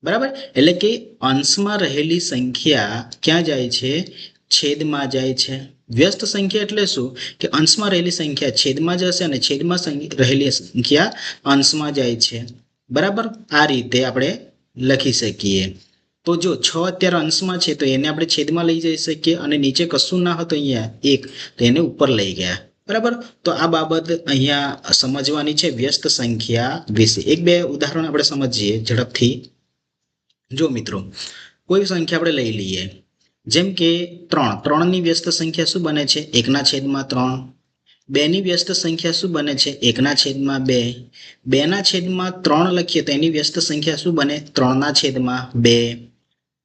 બરાબર. એટલે કે અંશમાં રહેલી સંખ્યા ક્યાં જાય છે? છેદમાં જાય છે. વ્યસ્ત સંખ્યા એટલે શું? કે અંશમાં રહેલી સંખ્યા છેદમાં જશે અને છેદમાં રહેલી સંખ્યા અંશમાં જાય છે. બરાબર. આ રીતે આપણે લખી શકીએ. તો જો 6 અત્યારે અંશમાં છે તો એને આપણે છેદમાં લઈ જઈ શકીએ અને નીચે કશું ના હતું અહીંયા 1 તો એને ઉપર લઈ ગયા. બરાબર. તો આ બાબત અહીંયા સમજવાની છે વ્યસ્ત સંખ્યા વિશે. 1-2 ઉદાહરણ આપણે સમજીએ ઝડપથી. જો મિત્રો કોઈ સંખ્યા આપણે લઈ લઈએ, જેમ કે 3. ની વ્યસ્ત સંખ્યા શું બને છે? 1/3. 2 ની વ્યસ્ત સંખ્યા શું બને છે? 1/2. 2/3 લખીએ તો એની વ્યસ્ત સંખ્યા શું બને? 3/2.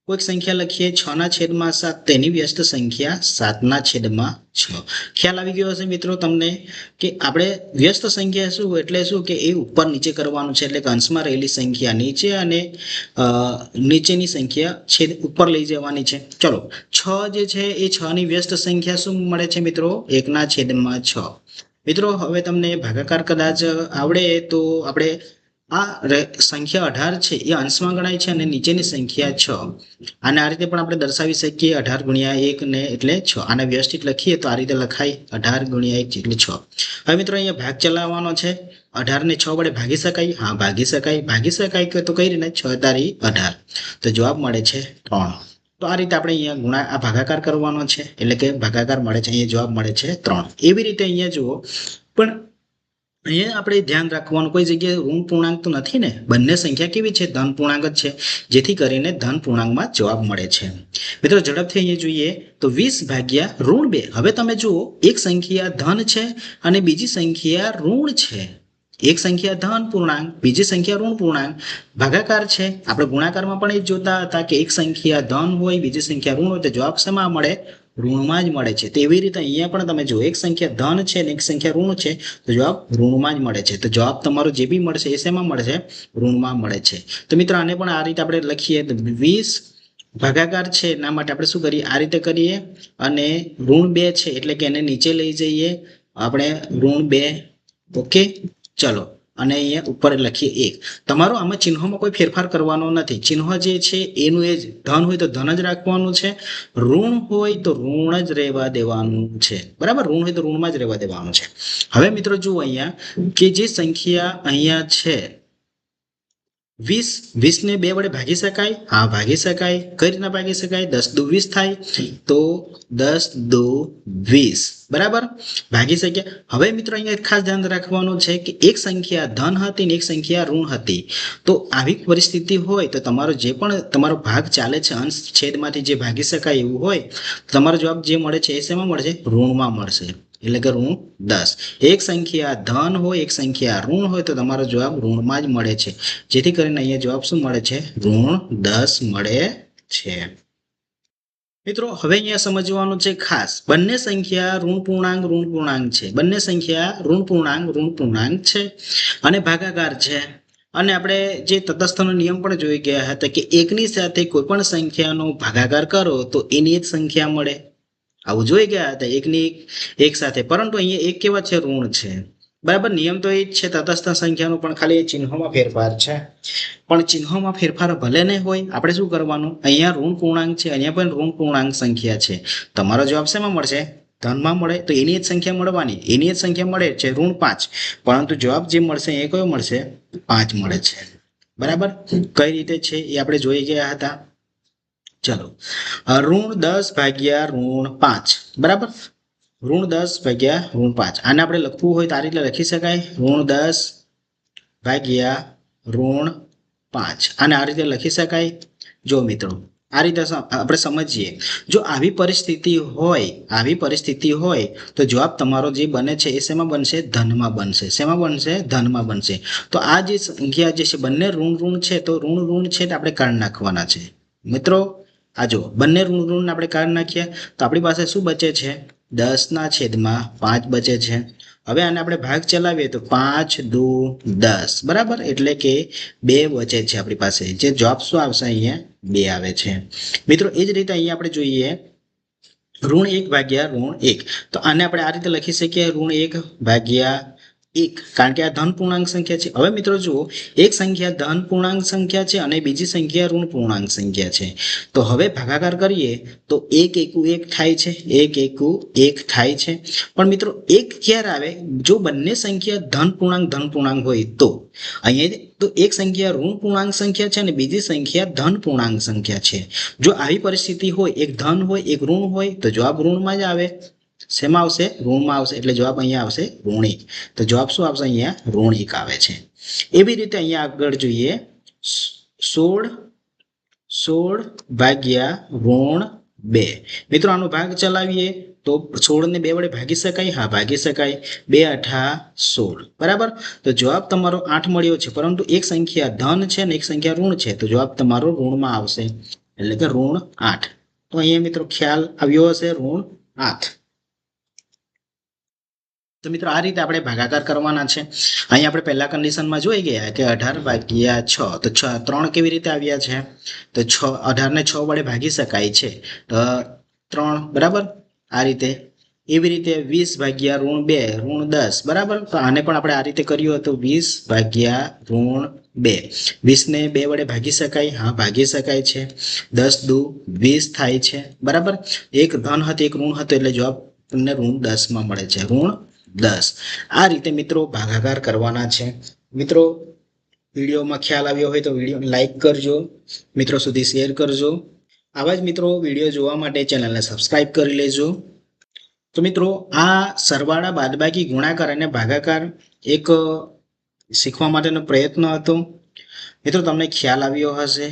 કોઈક સંખ્યા લખીએ 6/7 તેની વ્યસ્ત સંખ્યા 7/6. ખ્યાલ આવી ગયો હશે મિત્રો તમને કે આપણે વ્યસ્ત સંખ્યા શું એટલે શું કે એ ઉપર નીચે કરવાનું છે. એટલે કે અંશમાં રહેલી સંખ્યા નીચે અને નીચેની સંખ્યા છેદ ઉપર લઈ જવાની છે. ચલો 6 જે છે એ 6 ની વ્યસ્ત સંખ્યા શું મળે છે મિત્રો? 1/6. મિત્રો હવે તમને ભાગાકાર કદાચ આવડે તો આપણે આ સંખ્યા 18 છે એ અંશમાં ગણાય છે અને નીચેની સંખ્યા 6. આને આ રીતે પણ આપણે દર્શાવી શકીએ 18 × 1 ને એટલે 6. આને વ્યવસ્થિત લખીએ તો આ રીતે લખાય 18 × 1 એટલે 6. હવે મિત્રો અહીંયા ભાગ ચલાવવાનો છે. 18 ને 6 વડે ભાગી શકાય? હા, ભાગી શકાય. ભાગી શકાય તો કઈ રીતે? 6 તારી 18 તો જવાબ મળે છે 3. તો આ રીતે આપણે અહીંયા આ ભાગાકાર કરવાનો છે એટલે કે ભાગાકાર મળે છે, અહીંયા જવાબ મળે છે 3. એવી રીતે અહીંયા જુઓ પણ અહીંયા આપણે ધ્યાન રાખવાનું કોઈ જગ્યાએ ઋણ પૂર્ણાંક તો નથી ને. બંને સંખ્યા કેવી છે? ધન પૂર્ણાંક જ છે, જેથી કરીને ધન પૂર્ણાંકમાં જવાબ મળે છે. મિત્રો ઝડપથી અહીંયા જોઈએ તો 20/2. હવે તમે જુઓ એક સંખ્યા ધન છે અને બીજી સંખ્યા ઋણ છે. એક સંખ્યા ધન પૂર્ણાંક, બીજી સંખ્યા ઋણ પૂર્ણાંક. ભાગાકાર છે. આપણે ગુણાકારમાં પણ એ જોતા હતા કે એક સંખ્યા ધન હોય બીજી સંખ્યા ઋણ હોય તો જવાબ શેમાં મળે? ઋણમાં જ મળે છે. તેવી રીતે અહીંયા પણ તમે જુઓ એક સંખ્યા ધન છે અને એક સંખ્યા ઋણ છે તો જવાબ ઋણમાં જ મળે છે. તો જવાબ તમારો જે બી મળશે એ શેમાં મળે છે? ઋણમાં મળે છે. તો મિત્રો આને પણ આ રીતે આપણે લખીએ તો 20 ભાગાકાર છે એના માટે આપણે શું કરીએ? આ રીતે કરીએ અને ઋણ 2 છે એટલે કે એને નીચે લઈ જઈએ આપણે ઋણ 2. ઓકે, ચલો અને અહીંયા ઉપર લખીએ 1. તમારો આમાં ચિહ્નોમાં કોઈ ફેરફાર કરવાનો નથી. ચિહ્ન જે છે એનું એ જ ધન હોય તો ધન જ રાખવાનું છે, ઋણ હોય તો ઋણ જ રહેવા દેવાનું છે. બરાબર. ઋણ હોય તો ઋણમાં જ રહેવા દેવાનું છે. હવે મિત્રો જુઓ અહીંયા કે જે સંખ્યા અહીંયા છે 20 ને 2 વડે ભાગી શકાય? હા, ભાગી શકાય. કઈ રીતના ભાગી શકાય? 10 × 2 = 20 થાય તો 10 × 20. બરાબર, ભાગી શક્યા. હવે મિત્રો અહીંયા ખાસ ધ્યાન રાખવાનું છે કે એક સંખ્યા ધન હતી ને એક સંખ્યા ઋણ હતી. તો આવી પરિસ્થિતિ હોય તો તમારો જે પણ તમારો ભાગ ચાલે છે અંશ છેદમાંથી જે ભાગી શકાય એવું હોય તમારો જવાબ જે મળે છે એ શેમાં મળશે? ઋણમાં મળશે. એટલે કે ઋણ 10. એક સંખ્યા ધન હોય એક સંખ્યા ઋણ હોય તો તમારો જવાબ ઋણમાં જ મળે છે. જેથી કરીને અહીંયા જવાબ શું મળે છે? ઋણ 10 મળે છે. મિત્રો હવે અહીંયા સમજવાનું છે ખાસ, બંને સંખ્યા ઋણ પૂર્ણાંક છે. બંને સંખ્યા ઋણ પૂર્ણાંક છે અને ભાગાકાર છે. અને આપણે જે તટસ્થનો નિયમ પણ જોઈ ગયા હતા કે એકની સાથે કોઈ પણ સંખ્યાનો ભાગાકાર કરો તો એની જ સંખ્યા મળે. આવું જોઈ ગયા હતા એકની એક સાથે, પરંતુ અહીંયા એક કેવા છે, ઋણ છે. બરાબર, નિયમ તો એ જ છે તટસ્થ સંખ્યાનો, પણ ખાલી ચિહ્નોમાં ફેરફાર છે. પણ ચિહ્નોમાં ફેરફાર ભલે નહીં હોય, આપણે શું કરવાનું, અહીંયા ઋણ પૂર્ણાંક છે, અહીંયા પણ ઋણ પૂર્ણાંક સંખ્યા છે. તમારો જવાબ શેમાં મળશે, ધનમાં મળે, તો એની જ સંખ્યા મળવાની, એની જ સંખ્યા મળે છે ઋણ 5, પરંતુ જવાબ જે મળશે એ કયો મળશે, 5 મળે છે. બરાબર, કઈ રીતે છે એ આપણે જોઈ ગયા હતા. ચલો, ઋણ 10 ભાગ્યા ઋણ 5, બરાબર, ઋણ 10 ભાગ્યા ઋણ 5. આને આપણે લખવું હોય તો આ રીતે લખી શકાય, ઋણ 10 ભાગ્યા ઋણ 5. આને આ રીતે લખી શકાય. જો મિત્રો, આ રીતે આપણે સમજીએ, જો આવી પરિસ્થિતિ હોય તો જવાબ તમારો જે બને છે એ શેમાં બનશે, ધનમાં બનશે. શેમાં બનશે, ધનમાં બનશે. તો આ જે સંખ્યા જે છે બંને ઋણ ઋણ છે, તો ઋણ ઋણ છે તો આપણે કાઢી નાખવાના છે. મિત્રો આ જો બંને ઋણ ઋણ આપણે કાઢી નાખ્યા તો આપણી પાસે શું બચે છે, 10/5 બચે છે. હવે આને આપણે ભાગ ચલાવીએ તો 5 દુ 10, બરાબર, એટલે કે 2 બચે છે આપણી પાસે. જે જવાબ શું આવશે, અહીંયા 2 આવે છે. મિત્રો એ જ રીતે અહીંયા આપણે જોઈએ ઋણ 1 ભાગ્યા ઋણ 1, તો આને આપણે આ રીતે લખી શકીએ, ઋણ 1 ભાગ્યા 1, કારણ કે આ ધન પૂર્ણાંક સંખ્યા છે. હવે મિત્રો જુઓ, એક સંખ્યા ધન પૂર્ણાંક સંખ્યા છે અને બીજી સંખ્યા ઋણ પૂર્ણાંક સંખ્યા છે. તો હવે ભાગાકાર કરીએ તો 1 એકુ 1 થાય છે, 1 એકુ 1 થાય છે. પણ મિત્રો એક ક્યારે આવે, જો બંને સંખ્યા ધન પૂર્ણાંક હોય તો. અહીંયા તો એક સંખ્યા ઋણ પૂર્ણાંક સંખ્યા છે અને બીજી સંખ્યા ધન પૂર્ણાંક સંખ્યા છે. જો આવી પરિસ્થિતિ હોય, એક ધન હોય એક ઋણ હોય, તો જવાબ ઋણમાં જ આવે. શેમાં આવશે, ઋણમાં આવશે, એટલે જવાબ અહીંયા આવશે ઋણ 1. તો જવાબ શું આવશે, અહીંયા ઋણ 1 આવે છે. એવી રીતે અહીંયા આગળ જોઈએ 16 ભાગ્યા ઋણ 2. મિત્રો આનો ભાગ ચલાવીએ તો 16 ને 2 વડે ભાગી શકાય, હા ભાગી શકાય. 2 8 16, બરાબર. તો જવાબ તમારો 8 મળ્યો છે, પરંતુ એક સંખ્યા ધન છે અને એક સંખ્યા ઋણ છે, તો જવાબ તમારો ઋણમાં આવશે, એટલે કે ઋણ 8. તો અહીંયા મિત્રો ખ્યાલ આવ્યો હશે, ઋણ 8. તો મિત્રો આ રીતે આપણે ભાગાકાર કરવાના છે. અહીંયા આપણે પહેલા કન્ડિશનમાં જોઈ ગયા કે 18 ભાગ્યા 6, તો 3 કેવી રીતે આવ્યા છે, તો 18 ને 6 વડે ભાગી શકાય છે, તો 3, બરાબર. આ રીતે એવી રીતે 20 ભાગ્યા ઋણ 2, ઋણ 10, બરાબર. તો આને પણ આપણે આ રીતે કર્યું હતું, 20 ભાગ્યા ઋણ 2. 20 ને 2 વડે ભાગી શકાય, હા ભાગી શકાય છે. 10 દુ 20 થાય છે, બરાબર. એક ધન હતો એક ઋણ હતો, એટલે જવાબ તમને ઋણ 10 માં મળે છે, ઋણ 10. આ રીતે મિત્રો ભાગાકાર કરવાના છે. મિત્રો વિડીયોમાં ખ્યાલ આવ્યો હોય તો વિડીયોને લાઈક કરજો, મિત્રો સુધી શેર કરજો. આવા જ મિત્રો વિડીયો જોવા માટે ચેનલને સબસ્ક્રાઇબ કરી લેજો. તો મિત્રો આ સરવાળા, બાદબાકી, ગુણાકાર અને ભાગાકાર એક શીખવા માટેનો પ્રયત્ન હતો. મિત્રો તમને ખ્યાલ આવ્યો હશે,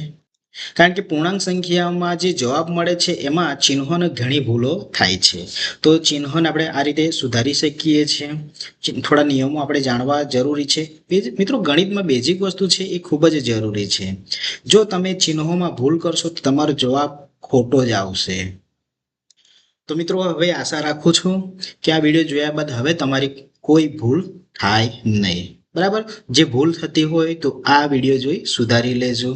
કારણ કે પૂર્ણાંક સંખ્યામાં જે જવાબ મળે છે એમાં ચિહ્નોને ઘણી ભૂલો થાય છે. તો ચિહ્નોને આપણે આ રીતે સુધારી શકીએ છીએ. થોડા નિયમો આપણે જાણવા જરૂરી છે. મિત્રો ગણિતમાં બેઝિક વસ્તુ છે એ ખૂબ જ જરૂરી છે. જો તમે ચિહ્નોમાં ભૂલ કરશો તો તમારો જવાબ ખોટો જ આવશે. તો મિત્રો હવે આશા રાખું છું કે આ વિડીયો જોયા બાદ હવે તમારી કોઈ ભૂલ થાય નહીં, બરાબર. જે ભૂલ થતી હોય તો આ વિડીયો જોઈ સુધારી લેજો.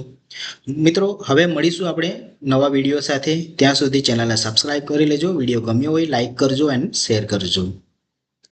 મિત્રો હવે મળીશું આપણે નવા વિડીયો સાથે. ત્યાં સુધી ચેનલને સબસ્ક્રાઇબ કરી લેજો. વિડીયો ગમ્યો હોય લાઈક કરજો એન્ડ શેર કરજો.